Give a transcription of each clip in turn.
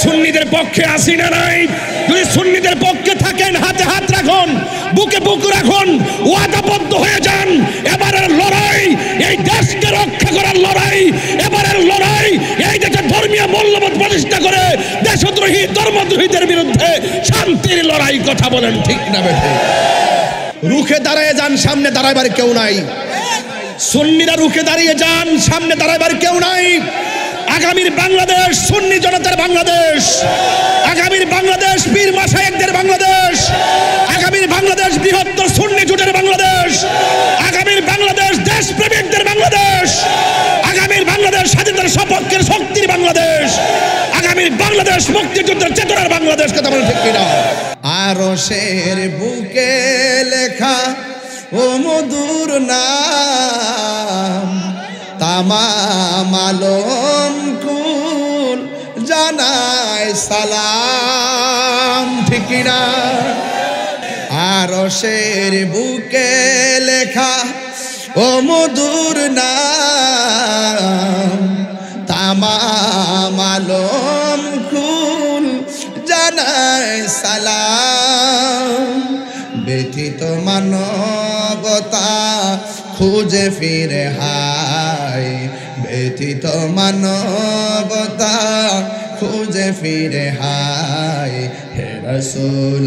সুন্নিদের পক্ষে আসি না নাই? যদি সুন্নিদের পক্ষে থাকেন হাতে হাত রাখুন, বুকে বুক রাখুন, ওয়াদাবদ্ধ হয়ে যান। এবারের লড়াই এই দেশকে রক্ষা করার লড়াই, এবারের লড়াই এই দেশের ধর্মীয় মূল্যবোধ প্রতিষ্ঠা করে দেশদ্রোহী ধর্মদ্রোহীদের বিরুদ্ধে শান্তির লড়াই। কথা বলেন ঠিক না বেঠিক? রুখে দাঁড়িয়ে যান, সামনে দাঁড়াবার কেউ নাই। সুন্নিরা রুখে দাঁড়িয়ে যান, সামনে দাঁড়াবার কেউ নাই। আগামীর বাংলাদেশ সুন্নি জনতার বাংলাদেশ, আগামীর বাংলাদেশ পীর মাশায়েখদের বাংলাদেশ, আগামীর বাংলাদেশ বৃহত্তর সুন্নি জোটের বাংলাদেশ, আগামীর বাংলাদেশ দেশপ্রেমিকদের বাংলাদেশ, আগামীর বাংলাদেশ স্বাধীনতার সপক্ষের শক্তির বাংলাদেশ, আগামীর বাংলাদেশ মুক্তিযুদ্ধের চেতনার বাংলাদেশ। কথা বলেন ঠিক কিনা? আরশের বুকে লেখা ও মধুর নাম, তামাম আলম কুল জানায় সালাম। ঠিক কিনা? আরশের বুকে লেখা ও মধুর নাম, তামাম আলম কুল জানায় সালাম। ব্যথিত মানবতা খুঁজে ফিরে হায়, ব্যথিত মানবতা খুঁজে ফিরে হায়। হে রাসূল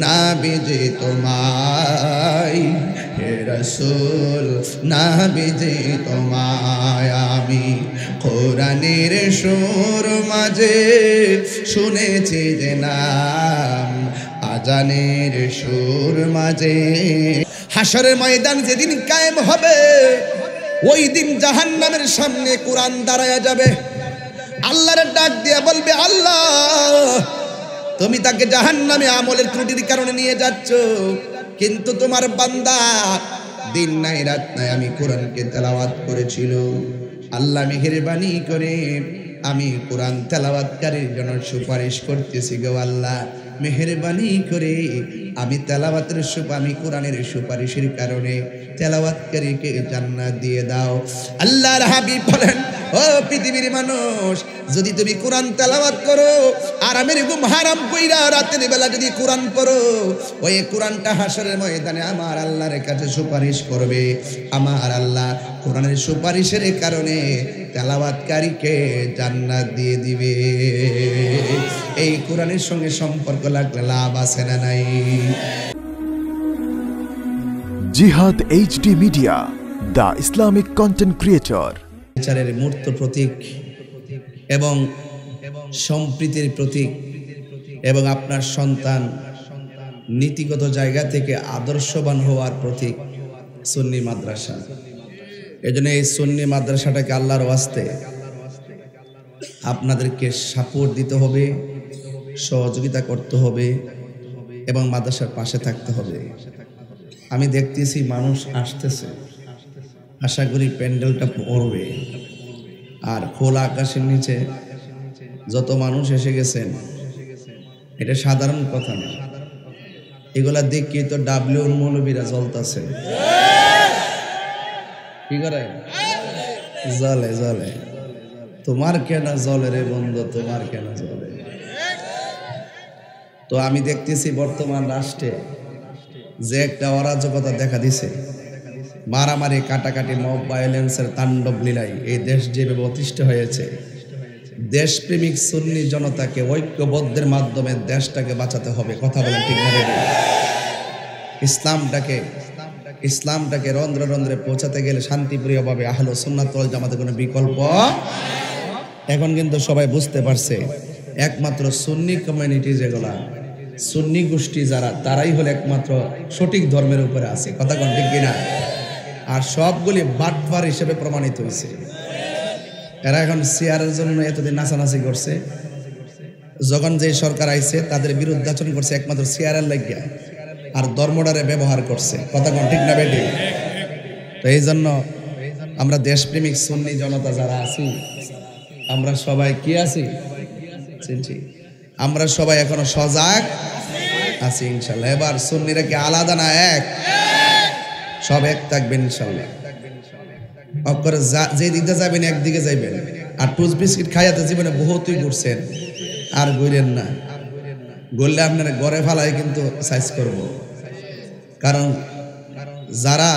নবীজি তোমায়, হে রাসূল নবীজি তোমায় আমি কোরআনের সুর মাঝে শুনেছি যে নাম, আজানের সুর মাঝে। হাশরের ময়দান যেদিন কায়েম হবে, ওই দিন জাহান্নামের সামনে কোরআন দাঁড়ায়া যাবে। আল্লাহর ডাক দিয়া বলবে, আল্লাহ তুমি তাকে জাহান্নামে আমলের ত্রুটির কারণে নিয়ে যাচ্ছ, কিন্তু তোমার বান্দা দিন নাই রাত নাই আমি কোরআনকে তেলাওয়াত করেছিল। আল্লাহ মেহেরবানি করে আমি কোরআন তেলাওয়াতকারীর জন্য সুপারিশ করতেছি গো আল্লাহ, মেহেরবানি করে আমি তেলাওয়াতের আমি কোরআনের সুপারিশের কারণে তেলাওয়াতকারীকে জান্নাত দিয়ে দাও। আল্লাহর হাবিব বলেন, ও পৃথিবীর মানুষ, যদি তুমি কোরআন তেলাওয়াত করো, আরামের ঘুম হারাম কইরা রাতের বেলা যদি কোরআন পড়ো, ওই কোরআনটা হাশরের ময়দানে আমার আল্লাহর কাছে সুপারিশ করবে। আমার আল্লাহ কোরআনের সুপারিশের কারণে তেলাওয়াতকারীকে জান্নাত দিয়ে দিবে। এই কোরআনের সঙ্গে সম্পর্ক লাগলে লাভ আছে না নাই? জিহাদ HD media, the Islamic content creator. বিচারের মূর্ত প্রতীক এবং সম্প্রীতির প্রতীক, এবং আপনার সন্তান নীতিগত জায়গা থেকে আদর্শবান হওয়ার প্রতীক সুন্নি মাদ্রাসা। এজন্য এই সুন্নি মাদ্রাসাটাকে আল্লাহর ওয়াস্তে আপনাদেরকে সাপোর্ট দিতে হবে, সহযোগিতা করতে হবে এবং মাদ্রাসার পাশে থাকতে হবে। আমি দেখতেছি মানুষ আসতেছে, আশা করি প্যান্ডেলটা পড়বে। আর খোলা আকাশের নিচে যত মানুষ এসে গেছেন, এটা সাধারণ কথা না। এগুলা দেখি তো ডাব্লিউ মৌলবীরা জ্বলতেছে। কি করে? জ্বলে জ্বলে। তোমার কেন জ্বলে রে বন্ধু, তোমার কেন জ্বলে? তো আমি দেখতেছি বর্তমান রাষ্ট্রে যে একটা অরাজকতা দেখা দিছে, মারামারি, কাটাকাটি, মব ভায়োলেন্সের তাণ্ডব লীলায় এই দেশ যেভাবে অতিষ্ঠ হয়েছে, দেশপ্রেমিক সুন্নি জনতাকে ঐক্যবদ্ধের মাধ্যমে দেশটাকে বাঁচাতে হবে। কথা বলেন ঠিক না? ইসলামটাকে রন্ধ্রে রন্ধ্রে পৌঁছাতে গেলে শান্তিপ্রিয়ভাবে আহলে সুন্নাত ওয়াল জামাতের কোনো বিকল্প। এখন কিন্তু সবাই বুঝতে পারছে, একমাত্র সুন্নি কমিউনিটি যেগুলা, সুন্নি গোষ্ঠী যারা, তারাই হলো একমাত্র সঠিক ধর্মের উপরে আছে। কথা কোন ঠিক কিনা? আর সবগুলি বাটপার হিসেবে প্রমাণিত হয়েছে। এরা এখন চেয়ারের জন্য এতদিন নাচানাচি করছে, যখন যে সরকার আইছে তাদের বিরুদ্ধে আচরণ করছে একমাত্র চেয়ারের লাগিয়া, আর ধর্মটারে ব্যবহার করছে। কথা কোন ঠিক না বেটি? তো এই জন্য আমরা দেশপ্রেমিক সুন্নি জনতা যারা আছি, আমরা সবাই কি আছি? আমরা সবাই এখনো সজাগ আছি ইনশাল্লাহ। এবার সুন্নিরা কি আলাদা না এক? সব এক থাকবেন ইনশাল্লাহ। অকরে যে দিকে যাবেন একদিকে যাইবেন। আর টুস বিস্কিট খাইয়াতে জীবনে বহুতই ঘুরছেন, আর গইলেন না, গড়লে আপনার ঘরে ফালাই কিন্তু সাইজ করব। কারণ যারা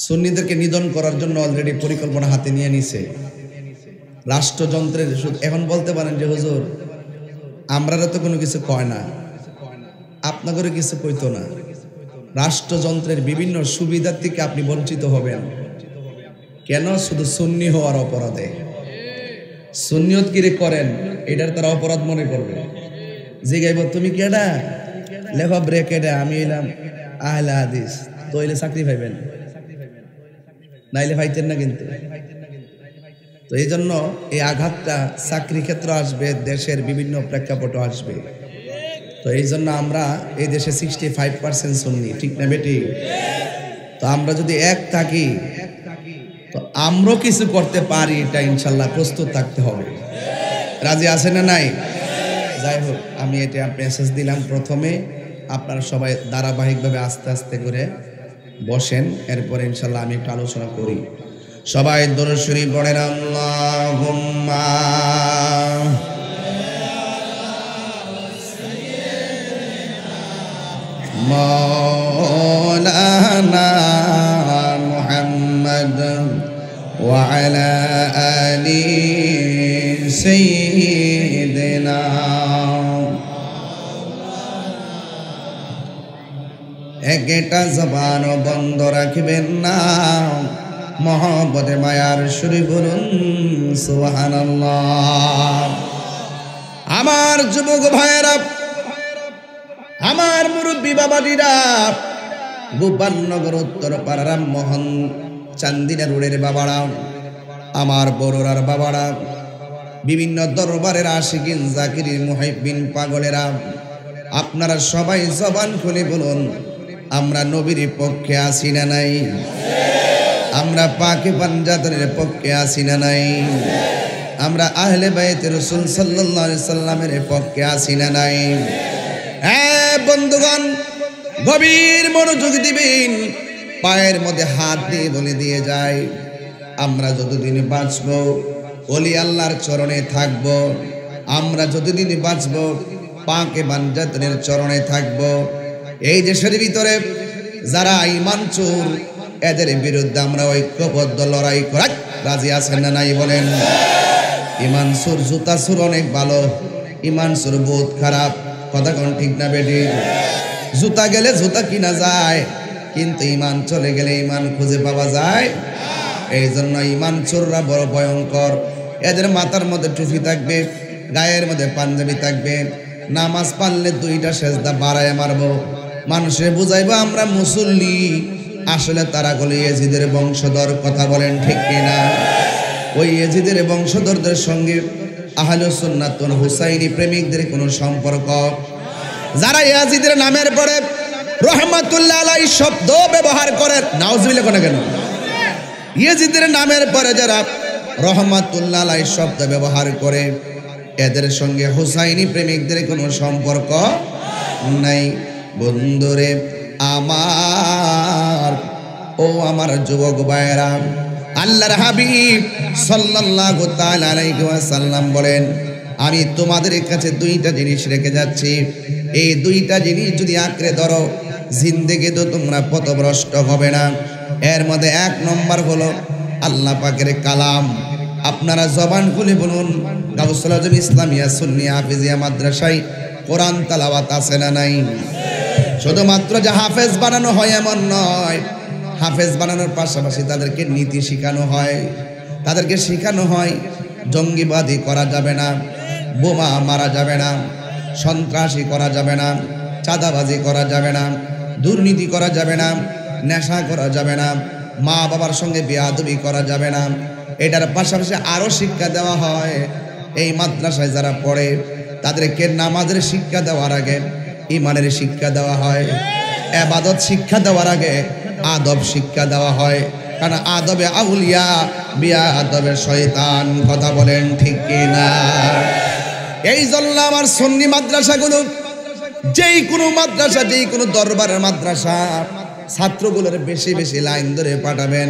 সুন্নিদেরকে নিধন করার জন্য অলরেডি পরিকল্পনা হাতে নিয়ে নিছে, রাষ্ট্রযন্ত্রের এখন বলতে পারেন যে হুজুর আমরা তো কোনো কিছু কয় না, আপনাদের কিছু কইতো না, রাষ্ট্রযন্ত্রের বিভিন্ন সুবিধার থেকে আপনি বঞ্চিত হবেন কেন? শুধু সুন্নি হওয়ার অপরাধে। সুন্নিয়ত কিরে করেন এটার তারা অপরাধ মনে করবে। জিগাইব তুমি কেডা, লেখ ব্রেকেডা, আমি এলাম আহলে হাদিস, তো এলে চাকরি পাইবেন, নাইলে পাইতেন না। কিন্তু তো এই জন্য এই আঘাতটা চাকরি ক্ষেত্র আসবে, দেশের বিভিন্ন প্রেক্ষাপটে আসবে। তো এই জন্য আমরা এই দেশে 65% সুন্নি, ঠিক না বেটি? তো আমরা যদি এক থাকি তো আমরাও কিছু করতে পারি, এটা ইনশাল্লাহ প্রস্তুত থাকতে হবে। রাজি আছে না নাই? যাই হোক, আমি এটা মেসেজ দিলাম প্রথমে, আপনারা সবাই ধারাবাহিকভাবে আস্তে আস্তে করে বসেন, এরপরে ইনশাল্লাহ আমি একটু আলোচনা করি। সবাই দরুদ শরীফ পড়েন, আল্লাহুম্মা মাওলানা মুহাম্মদ ওয়া আলা আলি সাইয়্যিদিনা। একটা জবান বন্ধ রাখবেন না, মহব্বতে মায়ার সুরে বলুন সুবহানাল্লাহ। আমার যুবক ভাইয়েরা, আমার মুরব্বী বাবাজিরা, গোপালনগর উত্তর পাড়ার মোহন চান্দিনা রোডের বাবারা, আমার বড়রার বাবারা, বিভিন্ন দরবারের আশিকিন জাকিরিন মুহিব্বিন পাগলেরা, আপনারা সবাই জবান খুলে বলুন আমরা নবীর পক্ষে আছি না নাই? আমরা পাকে পাঞ্জাতনের পক্ষে আছি না নাই? আমরা আহলে বাইতে রাসূল সাল্লাল্লাহু আলাইহি সাল্লামের পক্ষে আছি না নাই? হ্যাঁ বন্ধুগণ, গভীর মনোযোগ দিবেন, পায়ের মধ্যে হাত দিয়ে বলে দিয়ে যায়, আমরা যতদিন বাঁচব ওলি আল্লাহর চরণে থাকব, আমরা যতদিন বাঁচব পাকে পাঞ্জাতনের চরণে থাকব। এই দেশের ভিতরে যারা ঈমান চোর, এদের বিরুদ্ধে আমরা ঐক্যবদ্ধ লড়াই করার রাজি আছেন না নাই বলেন? ঈমান চোর, জুতা চোর অনেক ভালো, ঈমান চোর বহুত খারাপ, কথা কোন ঠিক না বেটি? জুতা গেলে জুতা কিনা যায়, কিন্তু ঈমান চলে গেলে ঈমান খুঁজে পাওয়া যায়। এই জন্য ঈমান চোররা বড় ভয়ঙ্কর। এদের মাথার মধ্যে টুপি থাকবে, গায়ের মধ্যে পাঞ্জাবি থাকবে, নামাজ পারলে 2টা সেজদা বাড়ায় মারবো, মানুষে বুঝাইবো আমরা মুসল্লি, আসলে তারা বলে ইয়াজিদের বংশধর। কথা বলেন ঠিক কিনা? ওই ইয়াজিদের বংশধরদের সঙ্গে আহলুস সুন্নাত ওয়াল হুসাইনি প্রেমিকদের কোনো সম্পর্ক, যারা ইয়াজিদের নামের পরে রহমাতুল্লাহ আলাইহি শব্দ ব্যবহার করে, নাউজুবিল্লাহ কোন কেন? ইয়াজিদের নামের পরে যারা রহমাতুল্লাহ আলাইহি শব্দ ব্যবহার করে, এদের সঙ্গে হুসাইনি প্রেমিকদের কোনো সম্পর্ক নাই। বন্ধুরে আমার, ও আমার যুবক ভাইয়েরা, আল্লাহর হাবিব সাল্লাল্লাহু তাআলা আলাইহি ওয়াসাল্লাম বলেন, আমি তোমাদের কাছে 2টা জিনিস রেখে যাচ্ছি, এই 2টা জিনিস যদি আঁকড়ে ধরো জিন্দেগি তো তোমরা পথভ্রষ্ট হবে না। এর মধ্যে 1 নম্বর হলো আল্লাহ পাকের কালাম। আপনারা জবান খুলে বলুন, গাউসুল আজম ইসলামিয়া সুন্নিয়া হাফিজিয়া মাদ্রাসায় কোরআন তেলাওয়াত আছে না নাই? শুধুমাত্র যে হাফেজ বানানো হয় এমন নয়, হাফেজ বানানোর পাশাপাশি তাদেরকে নীতি শেখানো হয়, তাদেরকে শেখানো হয় জঙ্গিবাদী করা যাবে না, বোমা মারা যাবে না, সন্ত্রাসী করা যাবে না, চাঁদাবাজি করা যাবে না, দুর্নীতি করা যাবে না, নেশা করা যাবে না, মা বাবার সঙ্গে বেয়াদবি করা যাবে না। এটার পাশাপাশি আরও শিক্ষা দেওয়া হয়। এই মাদ্রাসায় যারা পড়ে তাদেরকে নামাজের শিক্ষা দেওয়ার আগে ইমানের শিক্ষা দেওয়া হয়, ইবাদত শিক্ষা দেওয়ার আগে আদব শিক্ষা দেওয়া হয়, কারণ আদবে আউলিয়া বিয়া আদবে শয়তান। কথা বলেন ঠিক কিনা? এই জন্য আমার সুন্নি মাদ্রাসাগুলো, যেই কোনো মাদ্রাসা, যেই কোনো দরবারের মাদ্রাসা, ছাত্রগুলোর বেশি বেশি লাইন ধরে পাঠাবেন।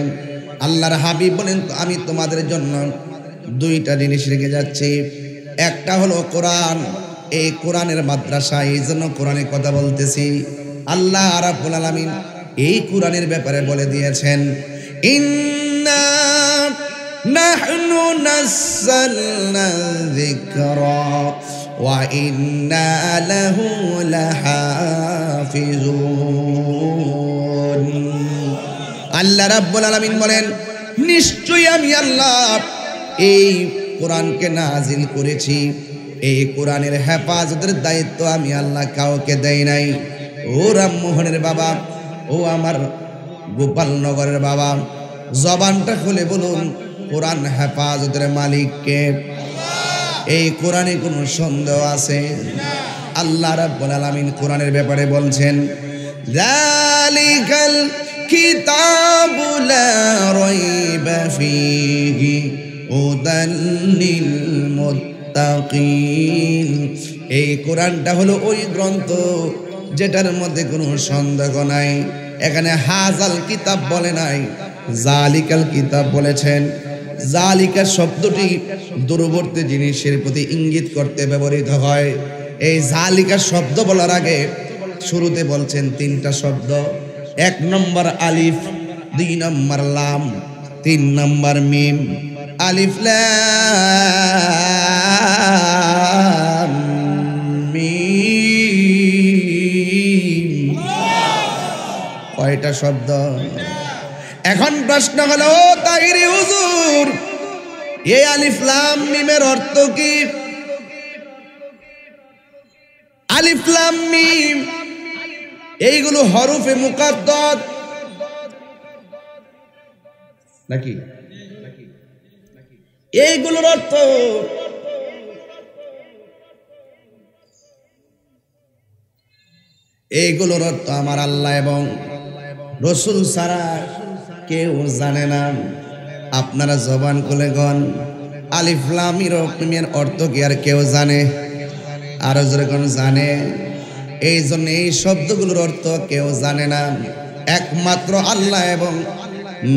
আল্লাহর হাবিব বলেন, আমি তোমাদের জন্য 2টা জিনিস রেখে যাচ্ছি, একটা হলো কোরআন। এই কোরআনের মাদ্রাসা, এই জন্য কোরআনের কথা বলতেছি। আল্লাহ রাব্বুল আলামিন এই কোরআনের ব্যাপারে বলে দিয়েছেন, ইন্না নাহনু নাযালনা যিকরা ওয়া ইন্না লাহু লাহাফিজুন। আল্লাহ রাব্বুল আলামিন বলেন, নিশ্চয়ই আমি আল্লাহ এই কোরআনকে নাজিল করেছি, এই কোরআনের হেফাজতের দায়িত্ব আমি আল্লাহ কাউকে দেই নাই। ও রামমোহনের বাবা, ও আমার গোপালনগরের বাবা, জবানটা খুলে বলুন, কোরআন হেফাজতের মালিক কে? এই কোরআনে কোনো সন্দেহ আছে? আল্লাহ রাব্বুল আলামিন কোরআনের ব্যাপারে বলছেন, যালিকাল কিতাবু লা রাইবা ফীহি হুদাল লিল মুত্তাকিন। এই কোরআনটা হলো ওই গ্রন্থ যেটার মধ্যে কোনো সন্দেহ নাই। এখানে হাজাল কিতাব বলে নাই, জালিকাল কিতাব বলেছেন। জালিকা শব্দটি দূরবর্তী জিনিসের প্রতি ইঙ্গিত করতে ব্যবহৃত হয়। এই জালিকা শব্দ বলার আগে শুরুতে বলছেন তিনটা শব্দ। 1 নম্বর আলিফ, 2 নম্বর লাম, 3 নম্বর মিম। আলিফ লাম মিম, কয়টা শব্দ? এখন প্রশ্ন হলো, তাহিরি হুজুর, এই আলিফ লাম মিমের অর্থ কি? আলিফ লাম মিম এইগুলো হরফে মুকাদ্দার নাকি? এইগুলোর অর্থ আমার আল্লাহ এবং রসুল ছাড়া কেউ জানে না। আপনারা জবান খুলে গন, আলিফ লাম মিমের অর্থ কি আর কেউ জানে? আরো জোরে কোন জানে? এই জন্য এই শব্দগুলোর অর্থ কেউ জানে না, একমাত্র আল্লাহ এবং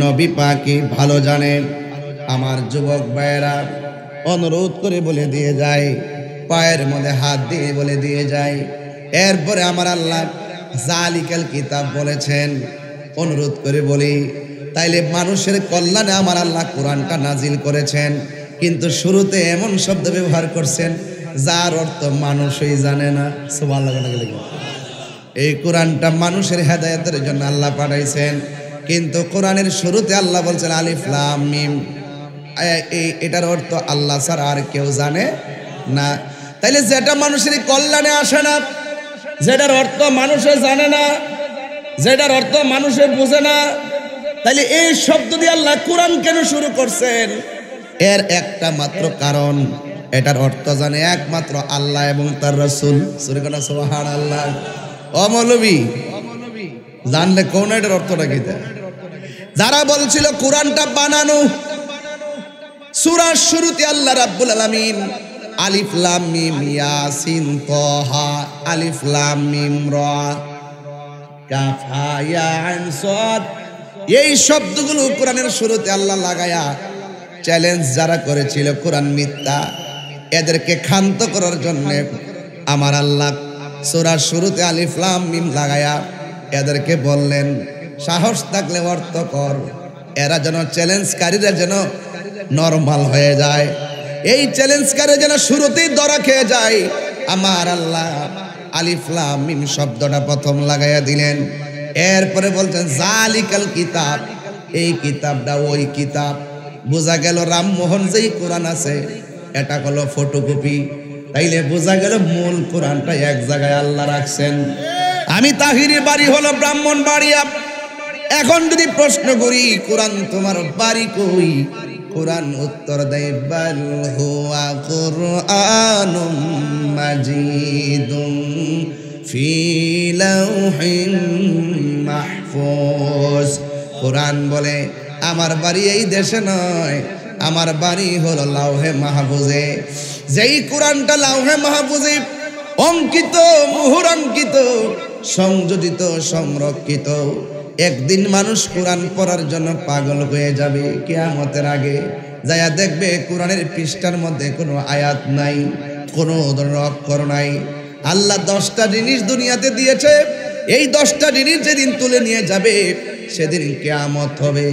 নবী পাকই ভালো জানে। আমার যুবক ভাইয়েরা অনুরোধ করে বলে দিয়ে যায়, পায়ের মধ্যে হাত দিয়ে বলে দিয়ে যায়, এরপরে আমার আল্লাহ জালিকাল কিতাব বলেছেন। অনুরোধ করে বলি, তাইলে মানুষের কল্যাণে আমার আল্লাহ কোরআনটা নাজিল করেছেন, কিন্তু শুরুতে এমন শব্দ ব্যবহার করছেন যার অর্থ মানুষই জানে না। সুবহানাল্লাহ। এই কোরআনটা মানুষের হেদায়েতের জন্য আল্লাহ পাঠাইছেন, কিন্তু কোরআনের শুরুতে আল্লাহ বলছেন আলিফ লাম মিম। এটার অর্থ আল্লাহ ছাড়া আর কেউ জানে না। তাইলে যেটা মানুষের কল্যাণে আসে না, যেটার অর্থ মানুষে জানে না, যেটার অর্থ মানুষে বোঝে না, তাইলে এই শব্দ দিয়ে আল্লাহ কোরআন কেন শুরু করছেন? এর একটা মাত্র কারণ, এটার অর্থ জানে একমাত্র আল্লাহ এবং তার রাসূল। সুবহানাল্লাহ। ও মৌলবী, জানলে কোন এটার অর্থটা কি? যারা বলছিল কোরআনটা বানানো, সূরার শুরুতে আল্লাহ রাব্বুল আলামিন আলিফ লাম মিম ইয়াসিন তাহা, আলিফ লাম মিম রা কাফ হা ইয়া আইন সাদ, এই শব্দগুলো কোরআনের শুরুতে আল্লাহ লাগায়া চ্যালেঞ্জ যারা করেছিল কোরআন মিথ্যা, এদেরকে ক্ষান্ত করার জন্য আমার আল্লাহ সূরার শুরুতে আলিফ লাম মিম লাগায়া এদেরকে বললেন, সাহস থাকলে অর্থ কর। এরা যেন চ্যালেঞ্জকারীরা যেন নরমাল হয়ে যায়, এই চ্যালেঞ্জকারী যেন শুরুতেই ধরা খেয়ে যায়। আমার আল্লাহ আলিফ লাম মিম শব্দটা প্রথম লাগাইয়া দিলেন, এরপরে বলছেন জালিকাল কিতাব, এই কিতাবটা ওই কিতাব। বোঝা গেল রামমোহন যেই কোরআন আছে এটা হলো ফটোকপি, তাইলে বোঝা গেল মূল কোরআনটা এক জায়গায় আল্লাহ রাখছেন। আমি তাহিরি বাড়ি হলো ব্রাহ্মণবাড়িয়া। এখন যদি প্রশ্ন করি কোরআন তোমার বাড়ি কই, কোরআন উত্তর দেয় বাল হুয়া কুরআনুম মাজিদুম ফি লাউহিন মাহফুজ। কোরআন বলে আমার বাড়ি এই দেশে নয়, আমার বাড়ি হলো লাউহে মাহফুজে। যেই কোরআনটা লাউহে মাহফুজে অঙ্কিত, মুহুরাঙ্কিত, সংযোজিত, সংরক্ষিত, একদিন মানুষ কোরআন পড়ার জন্য পাগল হয়ে যাবে কিয়ামতের আগে। যায়া দেখবে কোরআনের পৃষ্ঠার মধ্যে কোনো আয়াত নাই, কোনো ধরনের অক্ষর নাই। আল্লাহ 10টা জিনিস দুনিয়াতে দিয়েছে, এই 10টা জিনিস যেদিন তুলে নিয়ে যাবে সেদিন কিয়ামত হবে।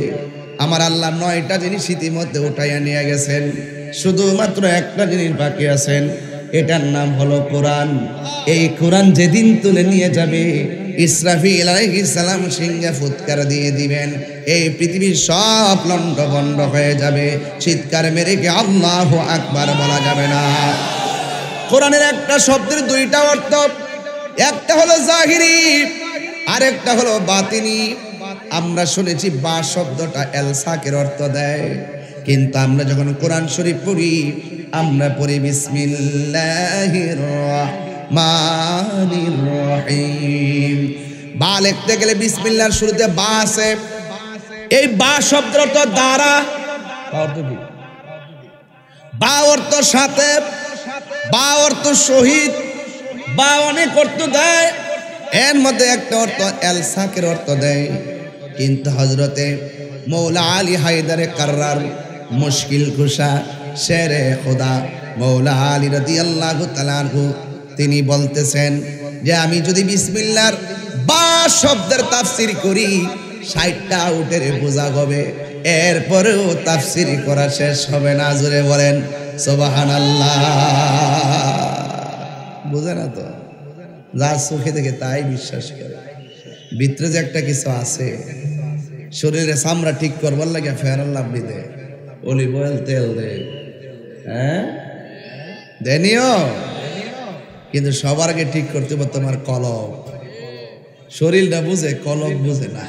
আমার আল্লাহ 9টা জিনিস ইতিমধ্যে উঠাইয়া নিয়ে গেছেন, শুধুমাত্র একটা জিনিস বাকি আছেন, এটার নাম হলো কোরআন। এই কোরআন যেদিন তুলে নিয়ে যাবে ইসরাফিল আলাইহিস সালাম সিংহে ফুৎকার দিয়ে দিবেন, এই পৃথিবীর সব লন্ডভন্ড হয়ে যাবে। চিৎকার মেরে কি আল্লাহু আকবার বলা যাবে না? কোরআনের একটা শব্দের 2টা অর্থ, একটা হলো জাহিরি আর একটা হলো বাতিনি। আমরা শুনেছি বা শব্দটা এলসাকের অর্থ দেয়, কিন্তু আমরা যখন কোরআন শরীফ পড়ি আমরা পড়ি বিসমিল্লাহির রহমানির রহিম। বা লিখতে গেলে বিসমিল্লাহর শুরুতে বা আছে, এই বা শব্দের অর্থ দ্বারা, বা অর্থ সাথে, বা অর্থ শহীদ, বা অনেক অর্থ দেয়। এর মধ্যে একটা অর্থ এলসাকের অর্থ দেয়। কিন্তু হযরতে মৌলা আলী হায়দারে কাররার মুশকিল কুশা শেরে খোদা মৌলা আলী রাদিয়াল্লাহু তাআলা আনহু তিনি বলতেছেন যে আমি যদি বিসমিল্লাহর বা শব্দের তাফসীর করি 60টা উটের বোঝা হবে, এরপরেও তাফসীর করা শেষ হবে না। জোরে বলেন সুবহানাল্লাহ। বুঝে না তো, যার চোখে দেখে তাই বিশ্বাস করে। ভিতরে যে একটা কিছু আছে, শরীরে চামড়া ঠিক করবার লাগে ফেয়ার লাভলি দে, অলিভ অয়েল তেল দে, হ্যাঁ দেনিও, কিন্তু সবার আগে ঠিক করতে হবে তোমার কলব। শরীরটা বুঝে কলব বুঝে না,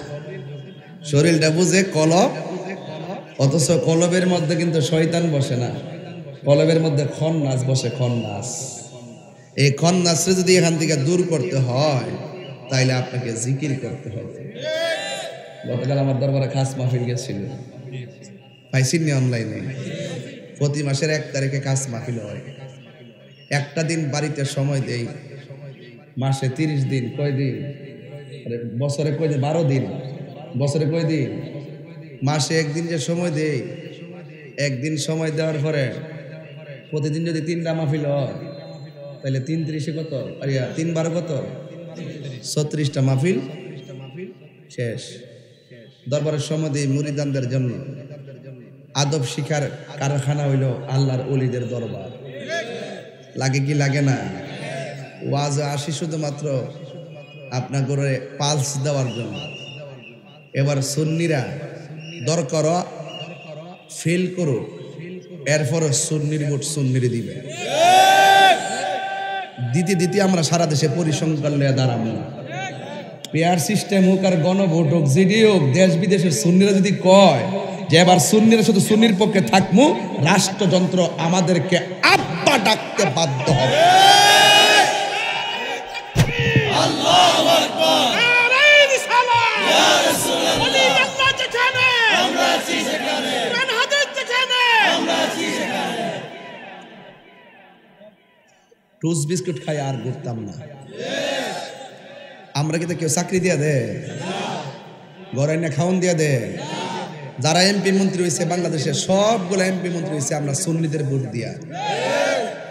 শরীরটা বুঝে কলব, অথচ কলবের মধ্যে কিন্তু শয়তান বসে না, কলবের মধ্যে খন্নাস বসে, খন্নাস। এই খন্নাসকে যদি এখান থেকে দূর করতে হয় তাইলে আপনাকে জিকির করতে হবে। গতকাল আমার দরবারে খাস মাহফিল গেছিল, পাইছিনি অনলাইনে। প্রতি মাসের 1 তারিখে খাস মাহফিল হয়। একটা দিন বাড়িতে সময় দেই, মাসে 30 দিন, কয় দিন? বছরে কয় দিন? 12 দিন। বছরে কয় দিন? মাসে 1 দিন যে সময় দেই, 1 দিন সময় দেওয়ার পরে প্রতিদিন যদি 3টা মাহফিল হয় তাহলে 3 × 30 কত? 3 × 12 কত? 36টা মাহফিল শেষ। দরবারের সময় দেই মুরিদানদের জন্য। আদব শিখার কারখানা হইল আল্লাহর ওলিদের দরবার। লাগে কি লাগে না? ওয়াজ আসি শুধুমাত্র আপনার করে পালস দেওয়ার জন্য। এবার সুন্নিরা দরকার ফেল করো, এরপরও সুন্নির ভোট সুন্নির দিবে। দিতে দিতে আমরা সারা দেশে পরিসংখ্যান লয়ে দাঁড়াবো। পেয়ার সিস্টেম হোক আর গণভোট হোক, যেটি হোক, দেশ বিদেশের সুন্নিরা যদি কয় যে এবার সুন্নিরা শুধু সুন্নির পক্ষে থাকবো, রাষ্ট্রযন্ত্র আমাদেরকে আব্বা ডাকতে বাধ্য হবে। আল্লাহু আকবার। ইয়া রাসূলুল্লাহ। আমরা আছি সেখানে। আমরা আছি সেখানে। টুস বিস্কুট খাই আর ঘুরতাম না। আমরা কিন্তু কেউ চাকরি দিয়া দে, ঘরে না খাওয়ান দিয়া দে। যারা এমপি মন্ত্রী হয়েছে বাংলাদেশের সবগুলো এমপি মন্ত্রী হয়েছে আমরা সুন্নিদের ভোট দিয়া।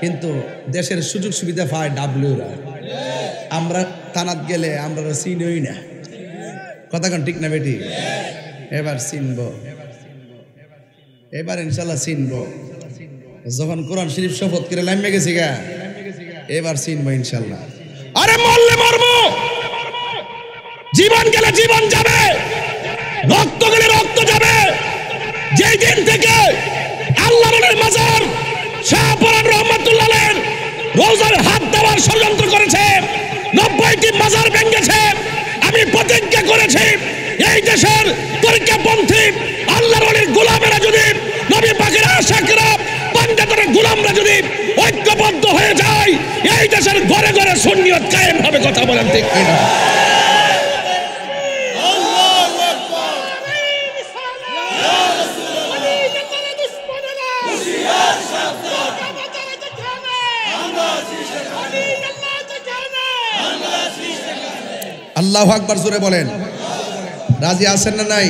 কিন্তু দেশের সুযোগ সুবিধা পায় ডাব্লিউরা। আমরা থানাত গেলে আমরা চিনই না। কথা কোন ঠিক না বেটি? এবার চিনব, এবার ইনশাল্লাহ চিনব। যখন কোরআন শরীফ শপথ করে লাইমে গেছি গা, এবার চিনব ইনশাল্লাহ। আরে মরলে মরবো, জীবন গেলে জীবন যাবে, রক্ত গেলে রক্ত যাবে। যেই দিন থেকে আল্লাহর মাজার শাহপুরান রহমাতুল্লাহ আলাইহির রওজার হাত দেওয়ার ষড়যন্ত্র করেছে, 90টি মাজার ভেঙেছে, আমি প্রতিজ্ঞা করেছি এই দেশের তরিকাপন্থী আল্লাহর ওলির গোলামেরা যদি, নবী পাকের আশিকরা, পাঞ্জাতনের গোলামরা যদি ঐক্যবদ্ধ হয়ে যায়, এই দেশের ঘরে ঘরে সুন্নিয়ত কায়েম হবে। কথা বলেন ঠিক কিনা? আল্লাহু আকবার জোরে বলেন। রাজি আছেন না নাই?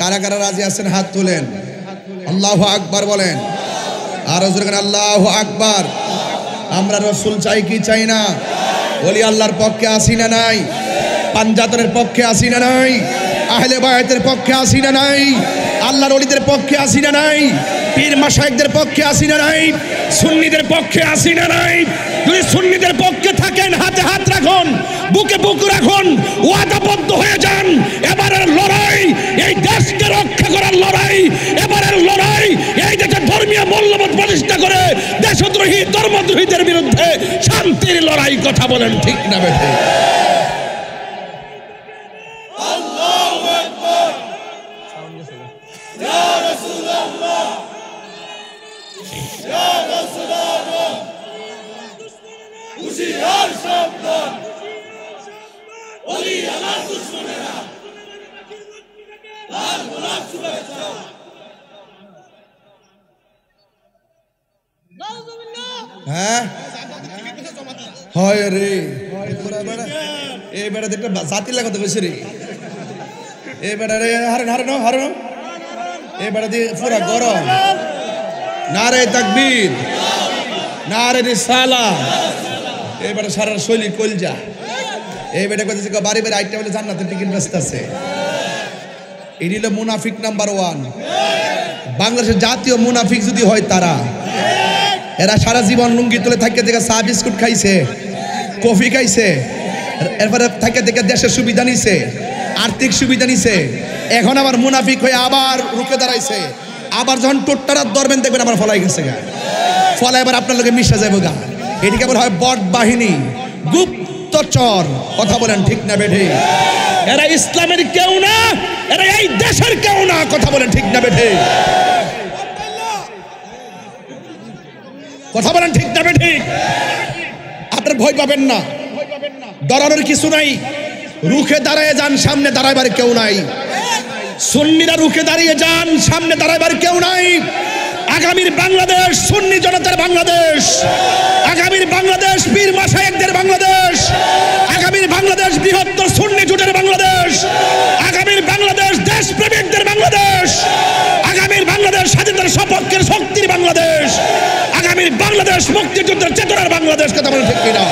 কারা কারা রাজি আছেন হাত তোলেন। আল্লাহু আকবার বলেন, আর জোরে আল্লাহু আকবার। আমরা রসুল চাই কি চাই না? ওলি আল্লাহর পক্ষে আসি না নাই? পাঞ্জাতনের পক্ষে আসি না নাই? আহলে বায়াতের পক্ষে আসি না নাই? আল্লাহর ওলিদের পক্ষে আসি না নাই? পীর মাশায়েখদের পক্ষে আসি না নাই? সুন্নিদের পক্ষে আসি না নাই? যদি সুন্নিদের পক্ষে থাকেন হাতে হাত রাখুন, বুকে বুক রাখুন, ওয়াদাবদ্ধ হয়ে যান। এবারের লড়াই এই দেশকে রক্ষা করার লড়াই, এবারের লড়াই এই দেশের ধর্মীয় মূল্যবোধ প্রতিষ্ঠা করে দেশদ্রোহী ধর্মদ্রোহীদের বিরুদ্ধে শান্তির লড়াই। কথা বলেন ঠিক না বেঠিক? হ্যাঁ হয় রে, এই বেড়া দেখতে জাতি লাগাতে গেছে রে। এই বেড়া রে হারানো এই বেড়া দিয়ে পুরা গরম। নারে তাকবীর, নারে রিসালাহ। এই বেড়া সারা শৈলী কলজা। এই বেড়া কথা বাড়ি বাড়ি আইটা বলে জান্নাতের টিকিট ব্যস্ত আছে। এটি হলো মুনাফিক নাম্বার 1। বাংলাদেশের জাতীয় মুনাফিক যদি হয় তারা, এরা সারা জীবন লুঙ্গি তুলে থাকে থেকে চা বিস্কুট খাইছে, কফি খাইছে, এরপরে থাকে থেকে দেশের সুবিধা নিছে, আর্থিক সুবিধা নিছে। এখন আবার মুনাফিক হয়ে আবার রুখে দাঁড়াইছে। আবার যখন টোট্টারাত ধরবেন দেখবেন আবার ফলাই গেছে গা, ফলে এবার আপনার লোকে মিশা যাবে গা। এটি কেবল হয় বট বাহিনী, গুপ্তচর। কথা বলেন ঠিক না বেঠে? এরা ইসলামের কেউ না, এরা এই দেশের কেউ না। কথা বলেন ঠিক না বেঠে? কথা বলেন ঠিক না বেঠিক? আপনার ভয় পাবেন না, ডরানোর কিছু নাই। রুখে দাঁড়িয়ে যান, সামনে দাঁড়াইবার কেউ নাই। সুন্নিরা রুখে দাঁড়িয়ে যান, সামনে দাঁড়াইবার কেউ নাই। আগামীর বাংলাদেশ সুন্নি জনতার বাংলাদেশ, আগামীর বাংলাদেশ পীর মাশায়েখদের বাংলাদেশ, আগামীর বাংলাদেশ বৃহত্তর সুন্নি জোটের বাংলাদেশ, আগামীর বাংলাদেশ দেশপ্রেমিকদের বাংলাদেশ, আগামীর বাংলাদেশ স্বাধীনতার সপক্ষের শক্তির বাংলাদেশ, আগামীর বাংলাদেশ মুক্তিযুদ্ধের চেতনার বাংলাদেশ। কথা বলেন ঠিক কিনা?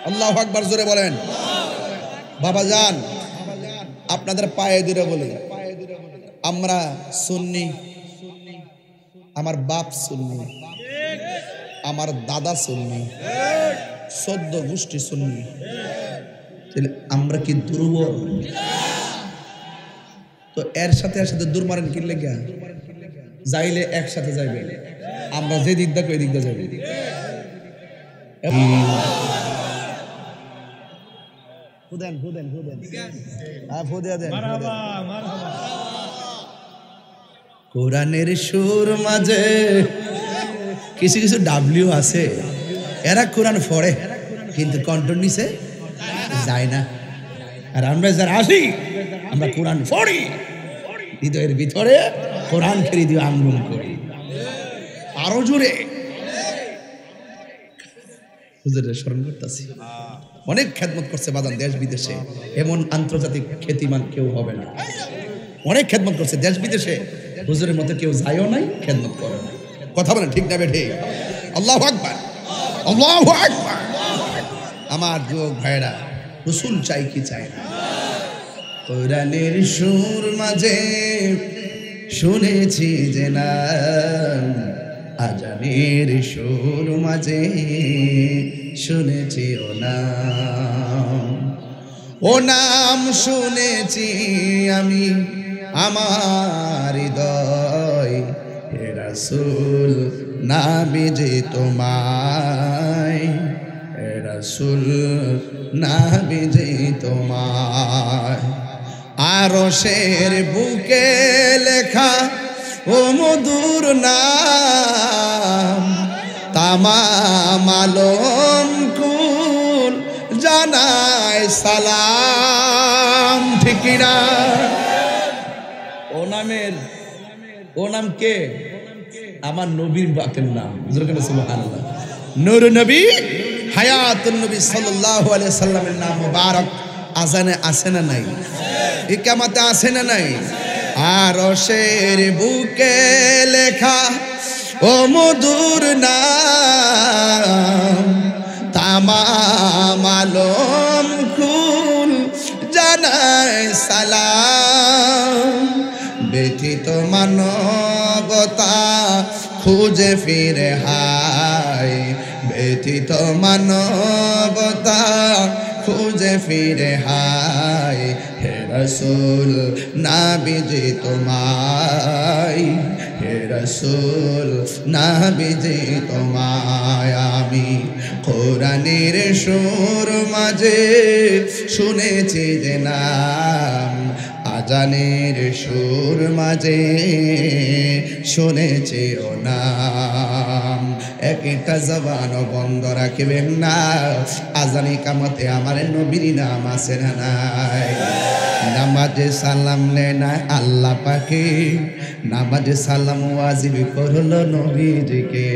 আল্লাহু আকবার জোরে বলেন। বাবা জান, আপনাদের পায়ে ধরে বলি, আমরা সুন্নি। আমার বাপ সুন্নি, আমার দাদা সুন্নি, 14 গোষ্ঠী সুন্নি। আমরা কি দুর্বল? তো এর সাথে দূর মারেন কিনলে গা যাইলে একসাথে যাইবে। আমরা যে দিক দেখো এই দিক দিয়ে যাবে। কোরআনের সুর মাঝে কিছু কিছু ডাব্লিউ আছে, এরা কোরআন পড়ে কিন্তু কন্ট্রোল নিচে যায় না। আর আমরা যারা আসি, আমরা কোরআন পড়ি, হৃদয়ের ভিতরে কোরআন খেলি দিয়ে আন্দোলন করি আরো জোরে। হুজুরের স্মরণ করতেছি, অনেক খেদমত করছে বাদান দেশ বিদেশে, এমন আন্তর্জাতিক খ্যাতিমান কেউ হবে না। অনেক খেদমত করছে দেশ বিদেশে, হুজুরের মতো কেউ যায়ও নাই, খেদমত করে না। কথা বলেন ঠিক না বেঠে? আল্লাহু আকবার, আল্লাহু আকবার। আমার যুবক ভাইরা, রসুল চাই কি চাই না? কোরআনের সুর মাঝে শুনেছি যে নাম, আজানের সুর মাঝে শুনেছি ও নাম। ও নাম শুনেছি আমি আমার হৃদয়, হে রাসূল নাবিজি তোমায়, হে রাসূল নাবিজি তোমায়। আরশের বুকে লেখা ও মধুর নাম তামাম আলম কুল জানায় সালাম। ঠিক না? ও নাম কে? আমার নবীর বাকের নাম। সুবহানাল্লাহ। নূর নবী হায়াতুন নবী সাল্লাল্লাহু আলাইহি সাল্লামের নাম মুবারক আজানে আছে না নাই? ইকামতে আছে না নাই? আরশের বুকে লেখা ও মধুর নাম তামাম আলম কুল জানায় সালাম। ব্যথিত মানবতা খুঁজে ফিরে হায়, ব্যথিত মানবতা খুঁজে ফিরে হায়। হে রসুল নাবিজি তোমায়, হে রসুল নাবিজি তোমায় আমি কোরআনের সুর মাঝে শুনেছি যে নাম, আজানের সুর মাঝে শুনেছি ও নাম। একটা জবান বন্ধ রাখবেন না, আজানি কামতে আমার নবীর নাম আছে না নাই? নামাজে সালাম নে না আল্লাহ পাকে, নামাজে সালাম ওয়াজিব করলো নবীজিকে।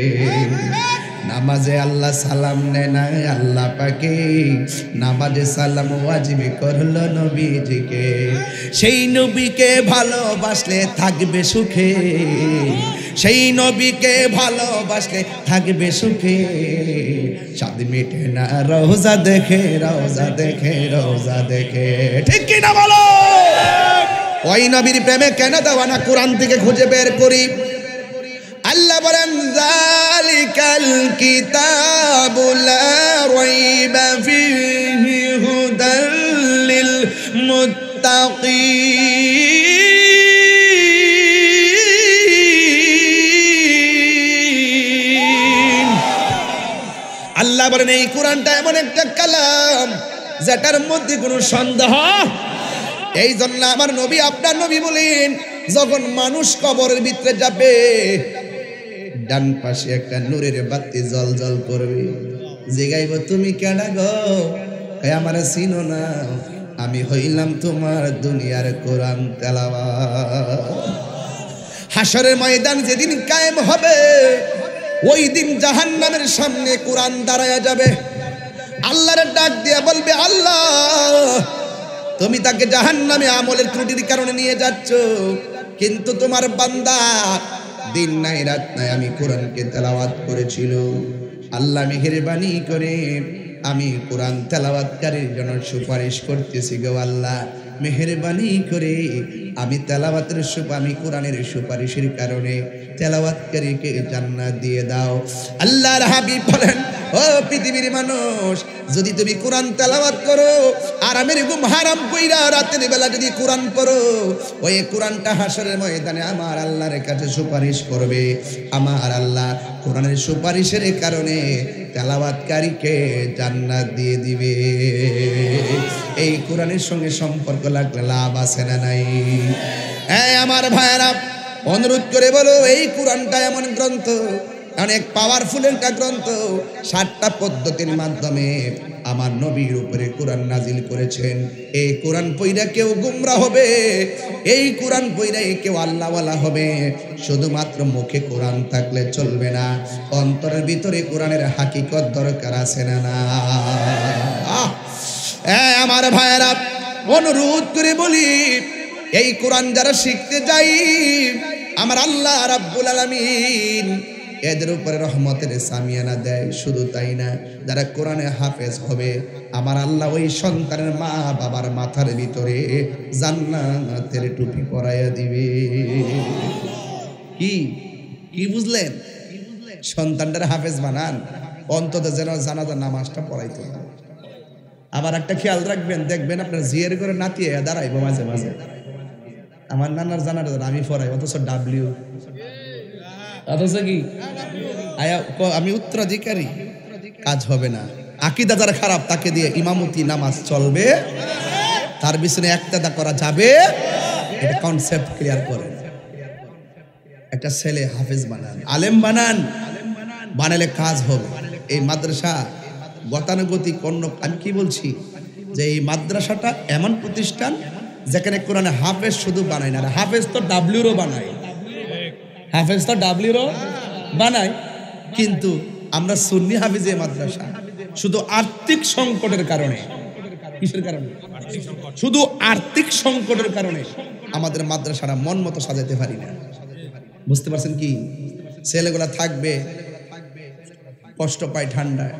নামাজে আল্লাহ সালাম নে না আল্লাহ পাকে, নামাজে সালাম ওয়াজিব করলো নবীজিকে। সেই নবীকে ভালোবাসলে থাকবে সুখে, সেই নবীকে ভালোবাসলে থাকবে সুখে। স্বাদ মিটে না রওজা দেখে, রওজা দেখে, রওজা দেখে। ঠিক কি না বলো? ওই নবীর প্রেমে কেন দেওয়ানা কোরআন থেকে খুঁজে বের করি। আল্লাহ বলেন যালিকাল কিতাবু লা রাইবা ফীহি হুদাল লিল মুত্তাকিন। আল্লাহ বলেন এই কোরআনটা এমন একটা কালাম যেটার মধ্যে কোনো সন্দেহ। এই জন্য আমার নবী, আপনার নবী বলেন যখন মানুষ কবরের ভিতরে যাবে ডান পাশে একটা নূরের বাতি জল জল করবে, জিগাইব তুমি কেডা গো? আমার চিনো না, আমি হইলাম তোমার দুনিয়ার কোরআন তেলাওয়াত। হাসরের ময়দান যেদিন কায়েম হবে ওই দিন জাহান্নামের সামনে কোরআন দাঁড়ায়া যাবে। আল্লাহর ডাক দিয়া বলবে, আল্লাহ তুমি তাকে জাহান্নামে আমলের ত্রুটির কারণে নিয়ে যাচ্ছ, কিন্তু তোমার বান্দা দিন নাই রাত নাই আমি কোরআনকে তেলাওয়াত করেছিল। আল্লাহ মেহেরবানি করে আমি কোরআন তেলাওয়াতকারীর জন্য সুপারিশ করতেছি গো আল্লাহ, মেহেরবানি করে আমি তেলাওয়াতের আমি কোরআনের সুপারিশের কারণে তেলাওয়াতকারীকে জান্নাত দিয়ে দাও। আল্লাহর হাবিব বলেন, ও পৃথিবীর মানুষ, যদি তুমি কোরআন তেলাওয়াত করো আরামের ঘুম হারাম কইরা রাতের বেলা যদি কোরআন পড়ো, ওই কোরআনটা হাসরের ময়দানে আমার আল্লাহর কাছে সুপারিশ করবে। আমার আল্লাহ কোরআনের সুপারিশের কারণে তেলাওয়াতকারীকে জান্নাত দিয়ে দিবে। এই কোরআনের সঙ্গে সম্পর্ক লাগলে লাভ আছে না নাই? আমার ভাইয়েরা অনুরোধ করে বলো, এই কোরআনটা এমন গ্রন্থ, অনেক পাওয়ারফুল একটা গ্রন্থ। 7টা পদ্ধতির মাধ্যমে আমার নবীর উপরে কোরআন নাজিল করেছেন। এই কোরআন পইরা কেউ গুমরা হবে, এই কোরআন পইরা কেউ আল্লাহওয়ালা হবে। শুধুমাত্র মুখে কোরআন থাকলে চলবে না, অন্তরের ভিতরে কোরআনের হাকিকত দরকার আছে না না? আমার ভাইয়েরা অনুরোধ করে বলি, এই কোরআন যারা শিখতে যাই আমার আল্লাহ রাব্বুল আলামিন এদের উপরে রহমতের সামিয়ানা দেয়। শুধু তাই না, যারা কোরআনে হাফেজ হবে আমার আল্লাহ ওই সন্তানের মা বাবার মাথার ভিতরে জান্নাতের টুপি পরাইয়া দিবে। কি কি বুঝলেন? সন্তানটার হাফেজ বানান, অন্তত যেন জানাজার নামাজটা পড়াইতে পারে। আবার একটা খেয়াল রাখবেন, দেখবেন আপনার জিয়ের করে নাতিয়ে দাঁড়াইবো মাঝে মাঝে, আমার নানার জানার আমি পড়াই, অথচ ডাব্লিউ, অথচ কি আমি উত্তরাধিকারী, কাজ হবে না। আকীদা যারা খারাপ তাকে দিয়ে ইমামতি নামাজ চলবে, তার পিছনে একতেদা করা যাবে। এটা কনসেপ্ট ক্লিয়ার করেন। একটা ছেলে হাফেজ বানান, আলেম বানান, বানালে কাজ হবে। এই মাদ্রাসা গতানুগতিক অন্য, আমি কি বলছি যে এই মাদ্রাসাটা এমন প্রতিষ্ঠান যেখানে কোরআনে হাফেজ শুধু বানায় না, হাফেজ তো ডাব্লিউরও বানায়, হাফেজ তো ডাব্লিউরও বানায়। কিন্তু আমরা সুন্নি হাফেজ এই মাদ্রাসা শুধু আর্থিক সংকটের কারণে, কিসের কারণে? শুধু আর্থিক সংকটের কারণে আমাদের মাদ্রাসাটা মন মতো সাজাতে পারি না। বুঝতে পারছেন কি? ছেলেগুলা থাকবে, কষ্ট পায় ঠান্ডায়।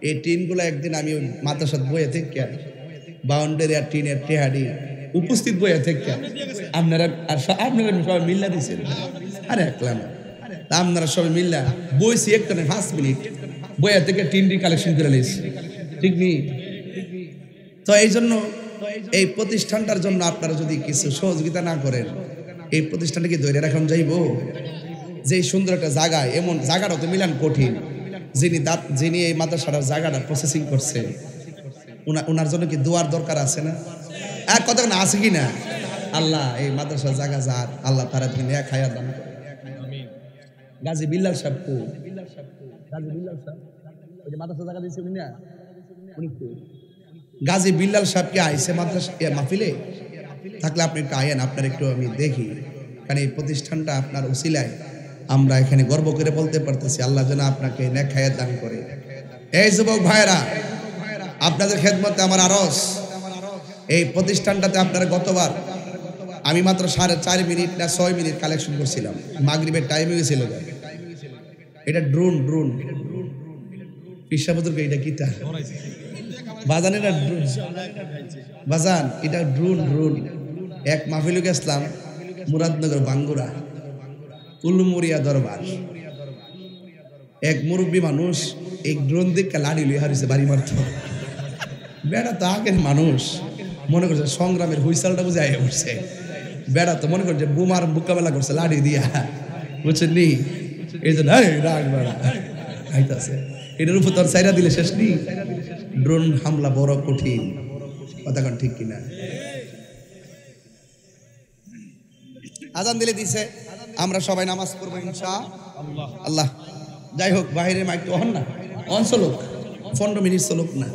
এই টিনগুলো একদিন আমি মাদ্রাসার বইয়ে থেকে বাউন্ডারি আর টিনের টেহারি উপস্থিত বইয়ে থেকে আপনারা সবাই মিল্লা দিচ্ছেন, আরে একলা না, আপনারা সবাই মিল্লা বইছি একটা 5 মিনিট বইয়া থেকে টিনটি কালেকশন করে নিয়েছি, ঠিক নেই? তো এই জন্য এই প্রতিষ্ঠানটার জন্য আপনারা যদি কিছু সহযোগিতা না করেন, এই প্রতিষ্ঠানটাকে ধরে রাখুন যাইব। যে সুন্দর একটা জায়গায়, এমন জায়গাটা তো মিলান কঠিন, যিনি এই মাদ্রাসার জায়গাটা প্রসেসিং করছে ওনার জন্য কি দোয়ার দরকার আছে না? এক কথা না আছে কি না? আল্লাহ এই মাদ্রাসার জায়গা যার, আল্লাহ তারা তিনি এক হায়াত দান করে। গাজী বিল্লাল সাহেব কো? গাজী বিল্লাল সাহেব ওই যে মাদ্রাসা জায়গা দিয়েছে উনি না, উনি কো? গাজী বিল্লাল সাহেবকে আইসে মাদ্রাসা মাহফিলে থাকলে আপনি একটু আয়েন, আপনার একটু আমি দেখি, কারণ এই প্রতিষ্ঠানটা আপনার উসিলায় আমরা এখানে গর্ব করে বলতে পারতেছি। আল্লাহ যেন আপনাকে নেক হায়াত দান করে। এই যুবক ভাইরা, আপনাদের খেদমতে আমার আরজ, এই প্রতিষ্ঠানটাতে আপনারা গতবার আমি মাত্র 4.5 মিনিট না 6 মিনিট কালেকশন করছিলাম, মাগরিবের টাইম হয়ে গেছিল। এটা ড্রোন পিসাবুদুরকে, এটা কিটা বাজান, এটা ড্রোন বাজান, এটা ড্রোন। এক মাহফিলে গেছিলাম মুরাদনগর বাঙ্গুরা উলুমুরিয়া দরবার, এক মুরব্বী মানুষ এই ড্রোন দিকে লাড়ি লইয়া হারিয়েছে বাড়ি মারত। বেড়া তো আগের মানুষ, মনে করছে সংগ্রামের হুইসালটা বুঝে আইয়া উঠছে। বেড়া তো মনে করছে বোমার মোকাবেলা করছে লাড়ি দিয়া, বুঝছেন নি? এই জন্য রাগ বেড়া আইতাছে, এটার উপর তোর চাইরা দিলে শেষ নি। ড্রোন হামলা বড় কঠিন, কথা কোন ঠিক কিনা? আজান দিলে দিছে, আমরা সবাই নামাজ পড়বো ইনশাআল্লাহ। যাই হোক, বাইরে মাইক তো হন না, অঞ্চলক 15 মিনিট চলুক না,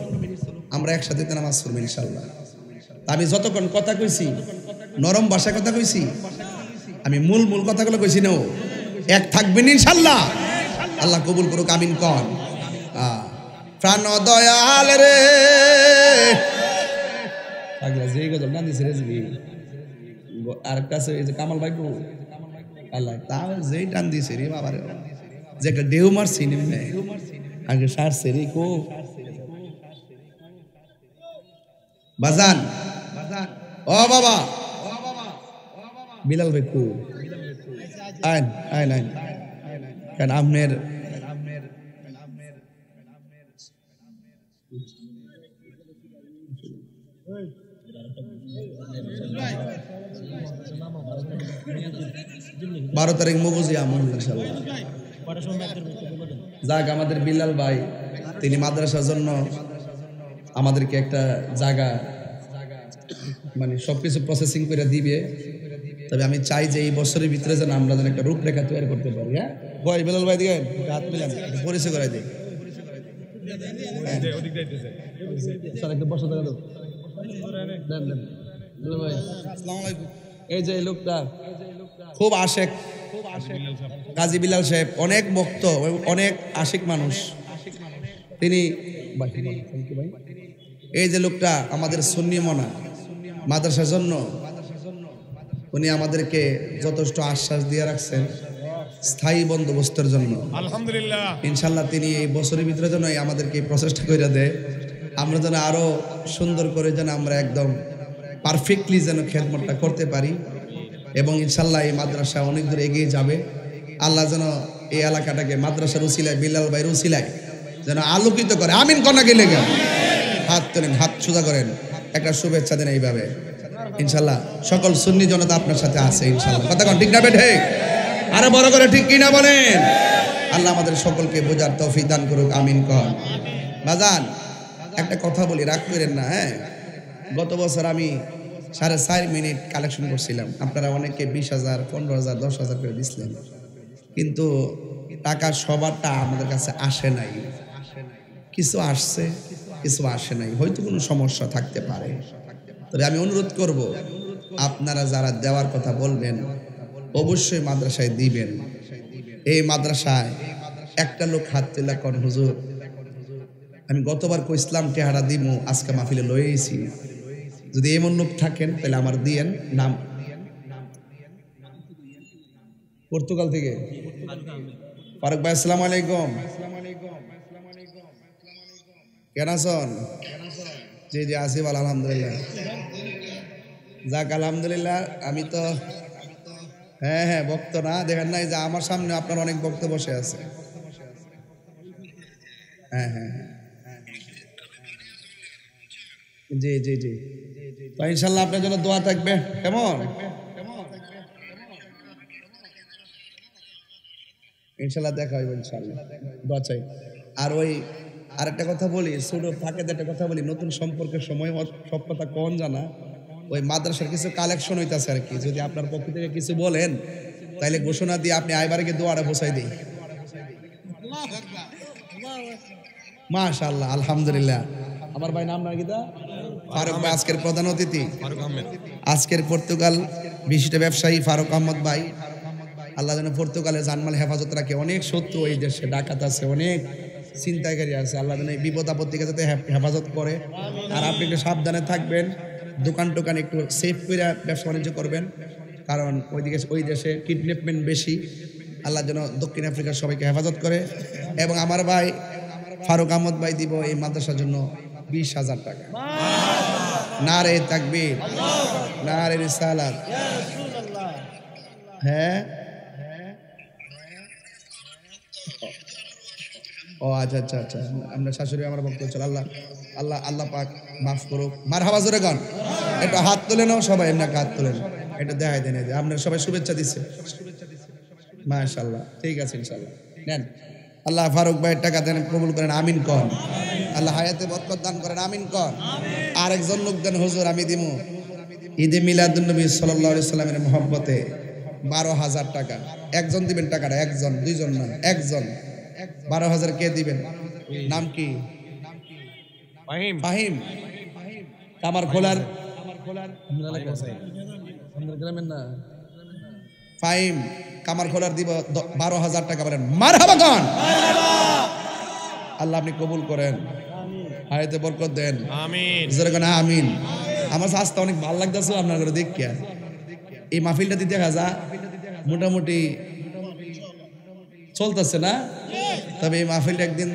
আমরা একসাথে নামাজ পড়বো ইনশাআল্লাহ। আমি যতক্ষণ কথা কইছি, নরম ভাষায় কথা কইছি, আমি মূল কথাগুলো কইছি না, এক থাকবেন ইনশাআল্লাহ। আল্লাহ কবুল করুক, আমিন কন। প্রাণ দয়াল রে আগলা যে গজল না দিছে রে, আর কাছে এই যে কামাল ভাই কো, আল্লাহ তাও যেই টান দিছে রে বাবা রে, যে একটা ঢেউ মারছি নিমনে আগে সারছে রে কো বাজান। ও বাবা বিলাল ভাই কো, আইন আইন আইন, কেন আপনার বারো তারিখ মগজি আমল ইনশাআল্লাহ। যাক, আমাদের বিল্লাল ভাই তিনি মাদ্রাসার জন্য আমাদেরকে একটা জায়গা মানে সবকিছু প্রসেসিং করে দিবে। তবে আমি চাই যে এই বছরের ভিতরে যেন আমরা যেন একটা রূপরেখা তৈরি করতে পারি। হ্যাঁ ভাই, বিল্লাল ভাই দিকে হাত মিলান, পরিচয় করাই দিই। এই যে লোকটা খুব আশেক, গাজী বিল্লাল সাহেব, অনেক ভক্ত, অনেক আশিক মানুষ তিনি। এই যে লোকটা আমাদের সুন্নি মনা মাদ্রাসার জন্য, উনি আমাদেরকে যথেষ্ট আশ্বাস দিয়ে রাখছেন স্থায়ী বন্দোবস্তের জন্য। আলহামদুলিল্লাহ, ইনশাল্লাহ তিনি এই বছরের ভিতরে যেন আমাদেরকে প্রচেষ্টা করে দেয়, আমরা যেন আরো সুন্দর করে যেন আমরা একদম পারফেক্টলি যেন খেদমতটা করতে পারি, এবং ইনশাল্লাহ এই মাদ্রাসা অনেক দূর এগিয়ে যাবে। আল্লাহ যেন এই এলাকাটাকে মাদ্রাসার উসিলায়, বিল্লাল ভাইয়ের উসিলায় যেন আলোকিত করে। আমিন কন্যা গেলে হাত তোলেন, হাত সোজা করেন, একটা শুভেচ্ছা দেন এইভাবে। ইনশাল্লাহ সকল সুন্নি জনতা আপনার সাথে আছে ইনশাল্লাহ। কথা কোন ঠিক না বেঠে? আরো বড় করে ঠিক কিনা বলেন। আল্লাহ আমাদের সকলকে বোঝার তৌফিক দান করুক, আমিন কর। বাজান একটা কথা বলি, রাগ করেন না। হ্যাঁ, গত বছর আমি 4.5 মিনিট কালেকশন করছিলাম। আপনারা অনেকে 20,000, 15,000, 10,000 করে দিছিলেন, কিন্তু টাকা সবারটা আমাদের কাছে আসে নাই। কিছু আসছে, কিছু আসে নাই, হয়তো কোনো সমস্যা থাকতে পারে। তবে আমি অনুরোধ করব, আপনারা যারা দেওয়ার কথা বলবেন অবশ্যই মাদ্রাসায় দিবেন। এই মাদ্রাসায় একটা লোক হাত তুলে কোন হুজুর আমি গতবার কইছিলাম টেহারা দিমু, আজকে মাহফিলে লয়েছি। যদি এমন লোক থাকেন তাহলে আমার দিয়েন নাম। পর্তুগাল থেকে ফারুক ভাই, আসসালামু আলাইকুম। কেন আছেন? জি জি আসিফ, আলহামদুলিল্লাহ। যাক আলহামদুলিল্লাহ। আমি তো হ্যাঁ ভক্ত না, দেখেন নাই যে আমার সামনে আপনার অনেক ভক্ত বসে আছে। হ্যাঁ জি জি জি, তো ইনশাল্লাহ আপনার জন্য দোয়া থাকবে। কেমন? ইনশাল্লাহ দেখা হইব, ইনশাল্লাহ দোয়া চাই। আর ওই আরেকটা কথা বলি, ছোট ফাঁকে একটা কথা বলি, নতুন সম্পর্কের সময় সব কথা কন জানা, ওই মাদ্রাসার কিছু কালেকশন হইতাছে আর কি। যদি আপনার পক্ষ থেকে কিছু বলেন তাইলে ঘোষণা দিয়ে আপনি আইবারকে দোয়াটা বসাই দিই। মাশাআল্লাহ, আলহামদুলিল্লাহ। আমার ভাই নাম নাকি দা? ফারুক ভাই আজকের প্রধান অতিথি, আজকের পর্তুগাল বিশিষ্ট ব্যবসায়ী ফারুক আহমদ ভাই। আল্লাহ যেন পর্তুগালে জানমাল হেফাজত রাখে। অনেক শত্রু এই দেশে, ডাকাত আছে, অনেক ছিনতাইকারী আছে। আল্লাহ যেন এই বিপদ আপত্তিকে যাতে হেফাজত করে। আর আপনি একটু সাবধানে থাকবেন, দোকান টোকান একটু সেফ করে ব্যবসা বাণিজ্য করবেন, কারণ ওই দেশে কিডন্যাপমেন্ট বেশি। আল্লাহ যেন দক্ষিণ আফ্রিকার সবাইকে হেফাজত করে। এবং আমার ভাই ফারুক আহমদ ভাই দিব এই মাদ্রাসার জন্য 20,000 টাকা। নারে তাকবীর, নারে রিসালাত। হ্যাঁ ও আচ্ছা আচ্ছা আচ্ছা, আমরা শাশুড়ি আমার বক্তব্য চল। আল্লাহ আল্লাহ আল্লাহ পাক মাফ করুক। মারহাবা জোরে গান, একটু হাত তুলে নাও সবাই, এমনি হাত তুলেন, এটা দেখাই দেন। আপনারা সবাই শুভেচ্ছা দিচ্ছে, মাশাআল্লাহ। ঠিক আছে, ইনশাআল্লাহ নেন। আল্লাহ ফারুক ভাইয়ের টাকা দেন, কবুল করেন, আমিন কন। আল্লাহ হায়াতে বরকত দান করেন, আমিন কন। আরেকজন লোক দেন, হুজুর আমি দিমু ঈদে মিলাদুন নবী সাল্লাল্লাহু আলাইহি সাল্লামের মহব্বতে 12,000 টাকা। একজন দিবেন টাকাটা, একজন, দুইজন না, একজন। 12,000 কে দিবেন? নাম কি? ফাহিম। কামার খোলার ফাহিম কামার খোলার দিব 12,000 টাকা। বলেন মারহাবা গান। আল্লাহ আপনি কবুল করেন, হায়াতে বরকত দেন, আমিন। আমিন। আমার শাস্তা অনেক ভালো লাগতেছে আপনার করে দেখিয়া। এই মাহফিলটা দিতে হাজা মোটামুটি চলতেছে না? তবে এই মাহফিলটা একদিন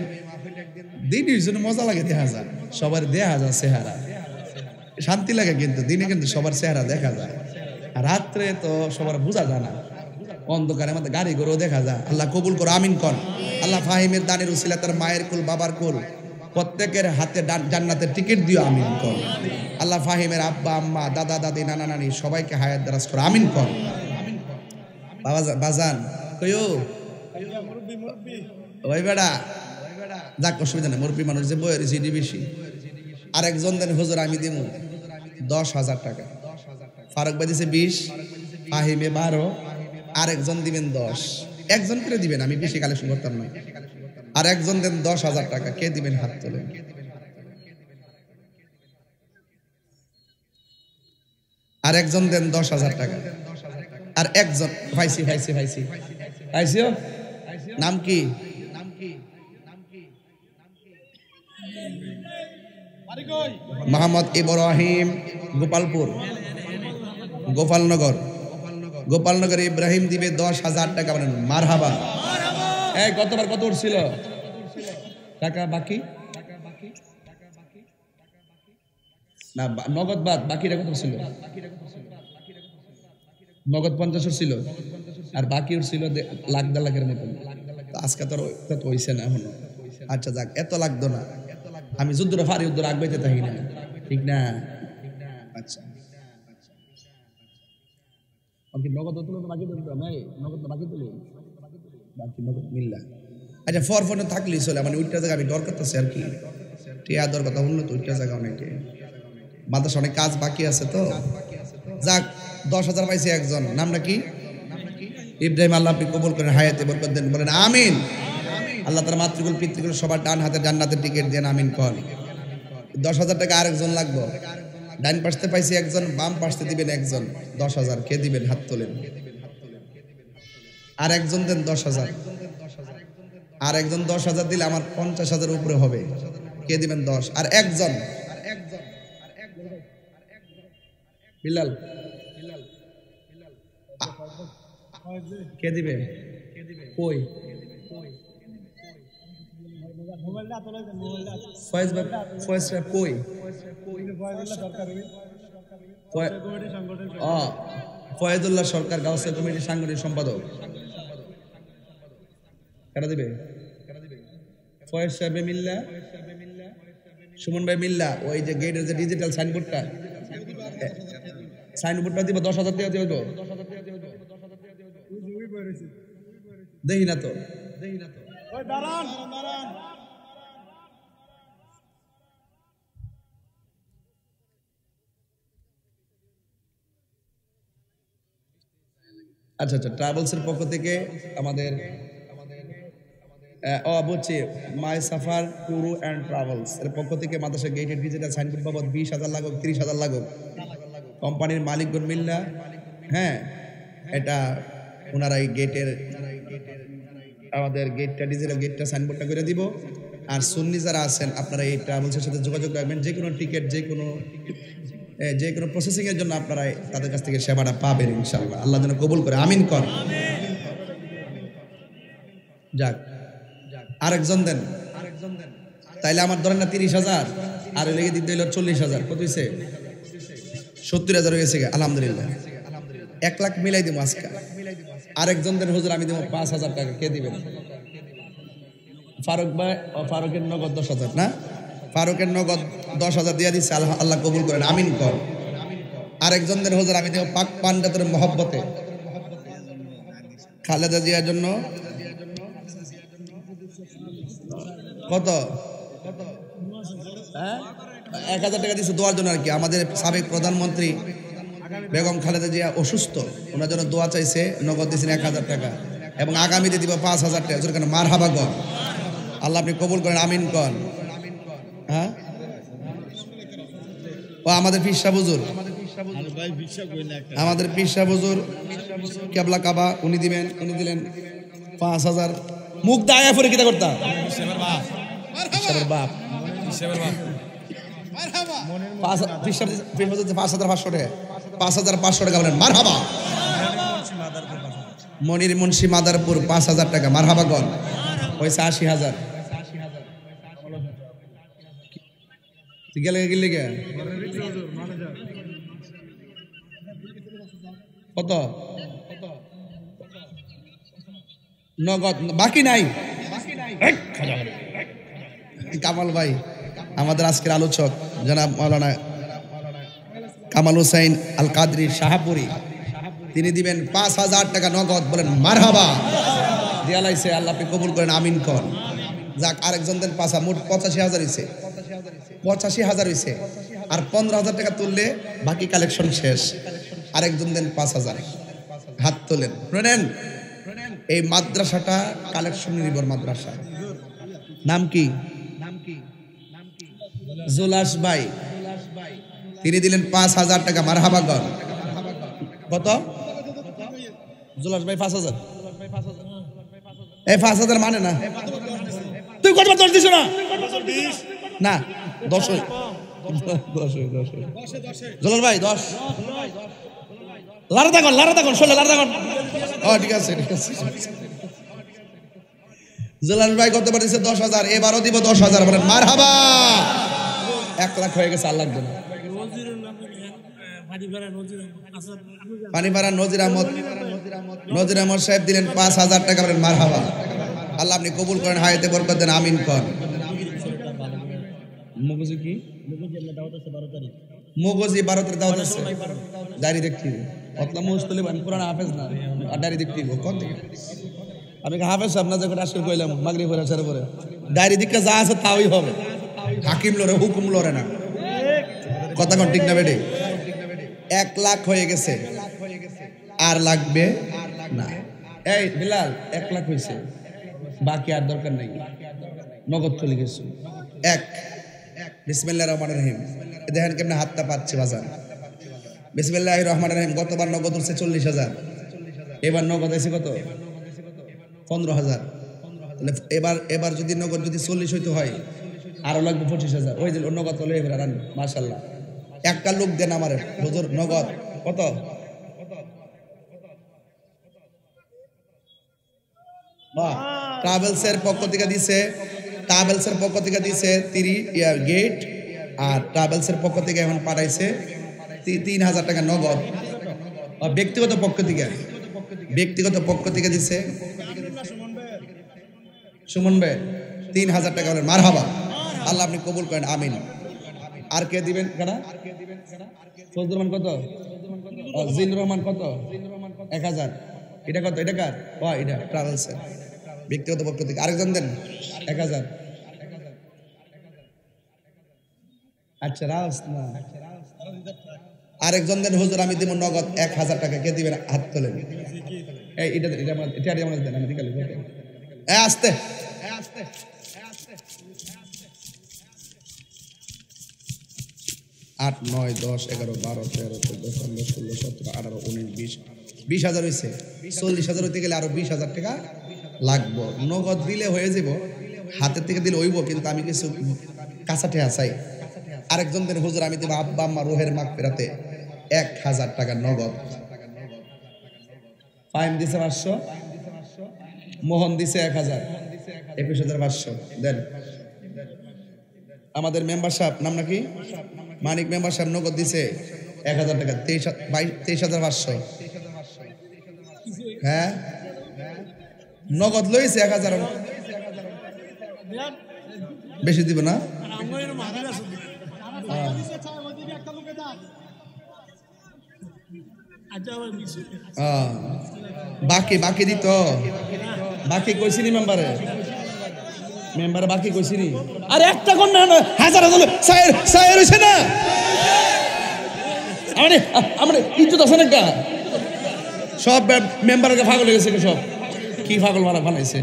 দিনের জন্য মজা লাগে, দেখা যায় সবার দেখা যায় চেহারা, শান্তি লাগে। কিন্তু দিনে কিন্তু সবার চেহারা দেখা যায়, আর রাত্রে তো সবার বোঝা যায় না, অন্ধকারের মধ্যে গাড়ি ঘোড়াও দেখা যায়। আল্লাহ কবুল করো, আমিন কর। আল্লাহ ফাহিমের দানের উসিলা তার মায়ের কুল, বাবার কুল, প্রত্যেকের হাতে জান্নাতের টিকিট দিও, আমিন কর। আল্লাহ ফাহিমের আব্বা আম্মা, দাদা দাদি, নানা নানি সবাইকে হায়াত দারাজ করো, আমিন কর। বাবা বাজান কইও ওই বেড়া যাক, অসুবিধা নেই, মুরব্বী মানুষ যে বইয়ের সিডি বেশি। আর একজন দেন, হুজুর আমি দিব 10,000 টাকা। ফারুক ভাই দিছে 20, ফাহিমে 12, আর একজন দিবেন 10। একজন করে দিবেন, আমি বেশি কালেকশন করতাম না। আর একজন দেন 10,000 টাকা। কে দিবেন? হাত তোলেন। আর একজন দেন 10,000 টাকা। আর একজন ভাইসি নাম কি? মোহাম্মদ ইব্রাহিম, গোপালপুর, গোপালনগর ইব্রাহিম দিবে 10,000 টাকা। বলেন মারহাবা। এই গতবার কত উঠছিল টাকা বাকি? না নগদ বাদ বাকিটা কত ছিল? নগদ 50 ছিল, আর বাকি উঠছিল লাখ দেড় লাখের মতন। আজকে তো হইছে না এখনো। আচ্ছা যাক, এত লাগতো না, আমি যুদ্ধটা ফারি উদ্দর আগবাইতে থাকি না, ঠিক না? আচ্ছা নগদ তুলে বাকি নগদ বাকি তুলে বাকি নগদ মিললা। আচ্ছা ফোনে থাকলেই চলে, মানে ওইটা জায়গা আমি ডর করতেছি আর কি, টিয়া দর কথা বললো তো ওইটা জায়গা অনেকে মাদ্রাসা অনেক কাজ বাকি আছে তো। যাক 10,000 পাইছে একজন, নামটা কি? ইব্রাহিম। আল্লাহ আপনি কবুল করেন, হায়াতে বরকত দেন, বলেন আমিন। আল্লাহ তার মাতৃকুল পিতৃকুল সবার ডান হাতে জান্নাতের টিকিট দেন, আমিন কর। 10,000 টাকা আরেকজন লাগবে। ডান পাশে পাইছি একজন, বাম পাশে দিবেন একজন। 10,000 কে দিবেন? হাত তোলেন। আর একজন দেন 10,000। আর একজন 10,000 দিলে আমার 50,000 উপরে হবে। কে দিবেন? 10। আর একজন বিলাল কে দিবে? কই ফয়েদুল্লাহ সরকার গাউসিয়া কমিটির সাংগঠনিক সম্পাদক। কারা দিবে? ফয়েজ সাহেব মিল্লা, সুমন ভাই মিল্লা। ওই যে গেটের যে ডিজিটাল সাইনবোর্ডটা দিব। 10,000 টাকা দিব। দেখি না তো। আচ্ছা আচ্ছা, ট্রাভেলসের পক্ষ থেকে আমাদের বলছি মাই সাফার ট্যুর অ্যান্ড ট্রাভেলস এর পক্ষ থেকে মাদ্রাসা গেটের ডিজিটাল সাইনবোর্ড বাবদ 20,000 লাগুক, 30,000 লাগুক। কোম্পানির মালিকগণ মিল্লা, হ্যাঁ, এটা ওনারাই গেটের আমাদের গেটটা ডিজিটাল গেটটা সাইনবোর্ডটা করে দিব। আর সুন্নি যারা আছেন আপনারা এই ট্রাভেলসের সাথে যোগাযোগ রাখবেন। যে কোনো টিকিট, যে কোনো প্রসেসিং এর জন্য আপনারা তাদের কাছ থেকে সেবাটা পাবেন ইনশাআল্লাহ। আল্লাহ যেন কবুল করে, আমিন কর। যাক, আরেকজন দেন। তাইলে আমার ধরেন না 30,000, আর লেগে দিতে হইল 40,000। কত হয়েছে? 70,000 হয়েছে। আলহামদুলিল্লাহ, 1 লাখ মিলাই দিব আজকে। আরেকজন দেন হুজুর, আমি দেব 5,000 টাকা। কে দিবেন? ফারুক ভাই। ফারুকের নগদ 10,000 না? ফারুকের নগদ 10,000 দিয়ে দিচ্ছে। আল্লাহ কবুল করেন, আমিন কর। আরেকজন দেন হুজুর, আমি দেব পাক পান্ডাতের মহব্বতে খালেদা জিয়ার জন্য। কত? 1,000 টাকা দিচ্ছে দোয়ার জন্য আর কি। আমাদের সাবেক প্রধানমন্ত্রী বেগম খালেদা জিয়া অসুস্থ, ওনার জন্য দোয়া চাইছে, নগদ দিয়েছেন 1,000 টাকা। এবং আগামীতে দিব 5,000 টাকা। যেখানে মারহাবা কর, আল্লাহ আপনি কবুল করেন, আমিন কর। হ্যাঁ, ও আমাদের পীর সাহেব হুজুর, আমাদের পীর সাহেব হুজুর কেবলা কাবা, উনি দিবেন। উনি দিলেন 5,000। মুখ দায়া পরে কিতা করতাম? বাপ 5,500 টাকা। 5,500 টাকা বলেন মারহাবা। মনির মুন্সি মাদারপুর 5,000 টাকা। মারহাবা গণ হয়েছে 80,000। গেলে কত? নগদ বাকি নাই। কামাল ভাই, আমাদের আজকের আলোচক জনাব মাওলানা কামাল হোসেন আল কাদরি শাহপুরি, তিনি দিবেন 5,000 টাকা নগদ। বলেন মারহাবা। দিয়ালাইছে, আল্লাহ আপনি কবুল করেন, আমিন কর। যাক, আরেকজন দেন 5,000। মোট 85,000 হয়েছে। 85,000 হয়েছে। আর 15,000 টাকা তুললে বাকি কালেকশন শেষ। আরেকজন দেন 5,000। হাত তোলেন। শুনেন, এই মাদ্রাসাটা কালেকশন নির্ভর মাদ্রাসা। নাম কি? জুলাস ভাই, তিনি দিলেন 5,000 টাকা। মারহাবা গণ। কত? জুলাস ভাই 5,000। এই 5,000 মানে না। তুই কত 10 দিছ না? না 10। জুলাস ভাই 10। লারা থাকুন শোলে লারা থাকুন। ও ঠিক আছে। জুলাস ভাই কত বার দিছে? 10,000। এবারও দিব 10,000। বলেন মারহাবা। 1 লাখ হয়ে গেছে। আল্লাহ জন্য। পানিপাড়া নজির আহমদ সাহেব দিলেন 5,000 টাকা। বলেন মারহাবা। আল্লাহ আপনি কবুল করেন, হায়াতে বরকত দেন, আমিন কর। মগজি কি? মগজি 12 তারিখ দাওয়াত আছে। ডায়েরি দেখতে অতলা মুস্তলিম কোরআন হাফেজ না, আর ডায়েরি দেখতে কোন থেকে? আমি হাফেজ সাহেব না, যখন আসলে কইলাম মাগরিব পরে আসার পরে ডায়েরি দিকে যা আছে তাই হবে। হাকিম লরে, হুকুম লরে না। কথা কোন ঠিক না বেটে? 1 লাখ হয়ে গেছে, আর লাগবে না। এই বিলাল 1 লাখ হয়েছে, বাকি আর দরকার নাই, নগদ চলে গেছে। 1 বিসমিল্লাহির রহমানির রহিম। দেখেন কেমনে হাতটা পাচ্ছে বাজার। বিসমিল্লাহির রহমানির রহিম। গতবার নগদ হচ্ছে 40,000, এবার নগদ আছে কত? 15,000। এবার যদি নগদ যদি 40 হইতে হয়, আরো লাগবে 25,000। ওই যে নগদ হলো এবার আন। মাশাআল্লাহ, একটা লোক দেন আমারে হুজুর, নগদ কত? বাহ, ট্রাভেলসের পক্ষ থেকে দিছে, ট্রাভেলসের পক্ষ থেকে দিছে 30 গেট, আর ট্রাভেলসের পক্ষ থেকে এখন পাঠাইছে 3,000 টাকা নগদ। আর ব্যক্তিগত পক্ষ থেকে দিছে সুমন ভাই 3,000 টাকা। বলেন মারহাবা, আল্লাহ আপনি কবুল করেন, আমিন। আর কে দিবেন? কারা? ফজলুর রহমান কত? জিলুর রহমান কত? 1,000। এটা কত? এটা কার? এটা ট্রাভেলসের ব্যক্তিগত পক্ষ থেকে। আরেকজন দেন 1,000। আচ্ছা রাস না, আরেকজন দেন হুজুর আমি দিব নগদ 1,000 টাকা। কে দিবেন? হাত তোলেন। এটা আমাদের দেন, আমি দিকালি আস্তে 8, 9, 10, 11, 12, 13, 14, 15, 16, 17, 18, 19, 20,000 হয়েছে। 40,000 হইতে গেলে আরো 20,000 টাকা লাগবো। নগদ দিলে হয়ে যাব, হাতের থেকে দিলে হইব, কিন্তু আমি কিছু কাঁচাটে চাই। আরেকজন দেন হুজুর আমি দেব আব্বা আম্মা রুহের মাগফিরাতে 1,000 টাকা নগদ। ফাইম দিছে 500, মোহন দিছে 1,000, 21,500 দেন। আমাদের মেম্বার সাহেব নাম নাকি মানিক মেম্বার সাহেব নগদ দিছে 1,000 টাকা, 23,500। হ্যাঁ নগদ লইছে 1,000, বেশি দিব না। বাকি দিত, বাকি কইছিনি মেম্বারে বাকি কইছিনি। আরে একটা কোন না, হাজার সায়ের হইছে না, আমার ইজ্জত আছে না একটা। সব মেম্বারকে পাগল হয়ে গেছে, সব কি পাগল বানাইছে।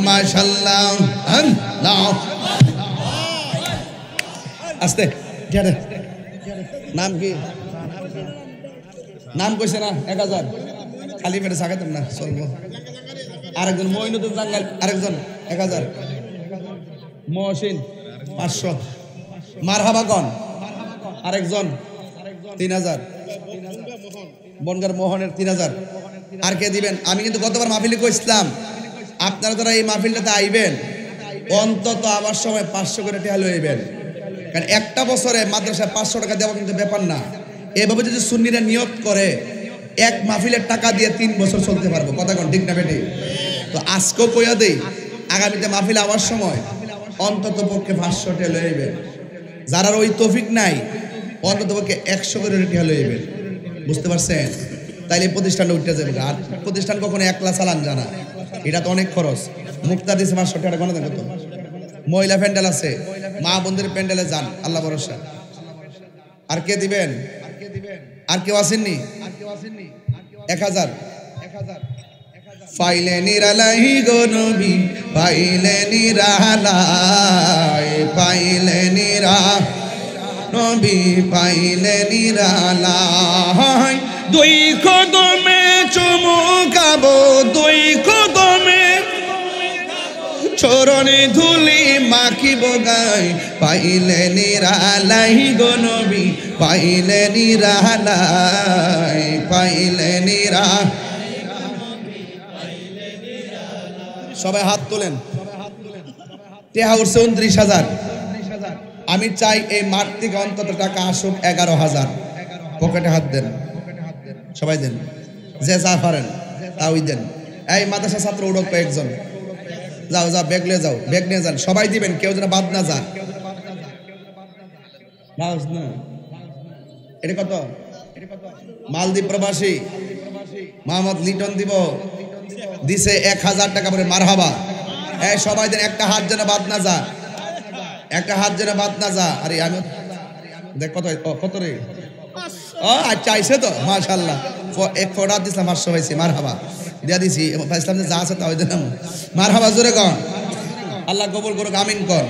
মাশাআল্লাহ আস্তে। নাম কি? নাম কইছে না 1,000, খালি পেটে সাকাইতাম না, চলবো। আরেকজন মঈনুদ্দিন জাঙ্গাল, আরেকজন 1,000, মহসিন 500, মারহাবা কন আরেকজন 3,000, বনগার মোহনের 3,000। আর কে দিবেন? আমি কিন্তু গতবার মাহফিলে কইছিলাম আপনারা যারা এই মাহফিলটাতে আইবেন অন্তত আবার সময় 500 করে টাকা লইবেন, কারণ একটা বছরে মাদ্রাসায় 500 টাকা দেওয়া কিন্তু ব্যাপার না। এভাবে যদি সুন্নিরা নিয়ত করে এক মাহফিলের টাকা দিয়ে 3 বছর চলতে পারবো। কথা কোন ঠিক না বেটি? তো আজকেও কইয়া দেই, আগামীতে মাহফিলে আওয়ার সময় অন্তত পক্ষে 500 টাকা লইবেন। যারা ওই তৌফিক নাই অন্তত পক্ষে 100 করে টাকা লইবেন। বুঝতে পারছেন? তাইলে প্রতিষ্ঠানটা উঠতে যাবে। আর প্রতিষ্ঠান কখনো একলা চালান জানা, এটা তো অনেক খরচ। মুক্তা দিছে 500 টাকা, কোনো দেন কত? মহিলা প্যান্ডেল আছে, মা বোনদের প্যান্ডেলে যান, আল্লাহ ভরসা। আর কে দিবেন? আর কেউ আসেননি? 1,000। পাইলে নিরালাই গো নবী, পাইলে নিরালাই, পাইলে নিরা নবী, পাইলে নিরালাই। 2 কদমে চুমুকাবো, 2 কদমে চরণে ধুলি মাখিব গায়, পাইলে নিরালাই গো নবী, পাইলে নিরালাই, পাইলে নিরা। সবাই হাত তোলেন। টেহা উঠছে 29,000। আমি চাই এই মাঠ থেকে অন্তত টাকা আসুক 11,000। পকেটে হাত দেন, সবাই দেন, যে যা পারেন তাই দেন। এই মাদ্রাসা ছাত্র উঠক কয়েকজন, যাও যাও ব্যাগ নিয়ে যাও, ব্যাগ নিয়ে যান, সবাই দিবেন, কেউ যেন বাদ না যান। এটা কত? মালদ্বীপ প্রবাসী মোহাম্মদ লিটন দিব, দিছে 1,000 টাকা করে। মারহাবা। এই সবাই দেন, একটা হাত যেন বাদ না যা। একটা হাত যেন বাদ না যা। আরে আমি দেখ কত কত রে, ও আচ্ছা আইসে তো মাশাআল্লাহ। এক ফোটা দিছিলাম 500 পাইছি, মারহাবা দিয়া দিছি। ইসলাম যা আছে তাই দিলাম, মারহাবা জোরে কর, আল্লাহ কবুল করুক, আমিন কর।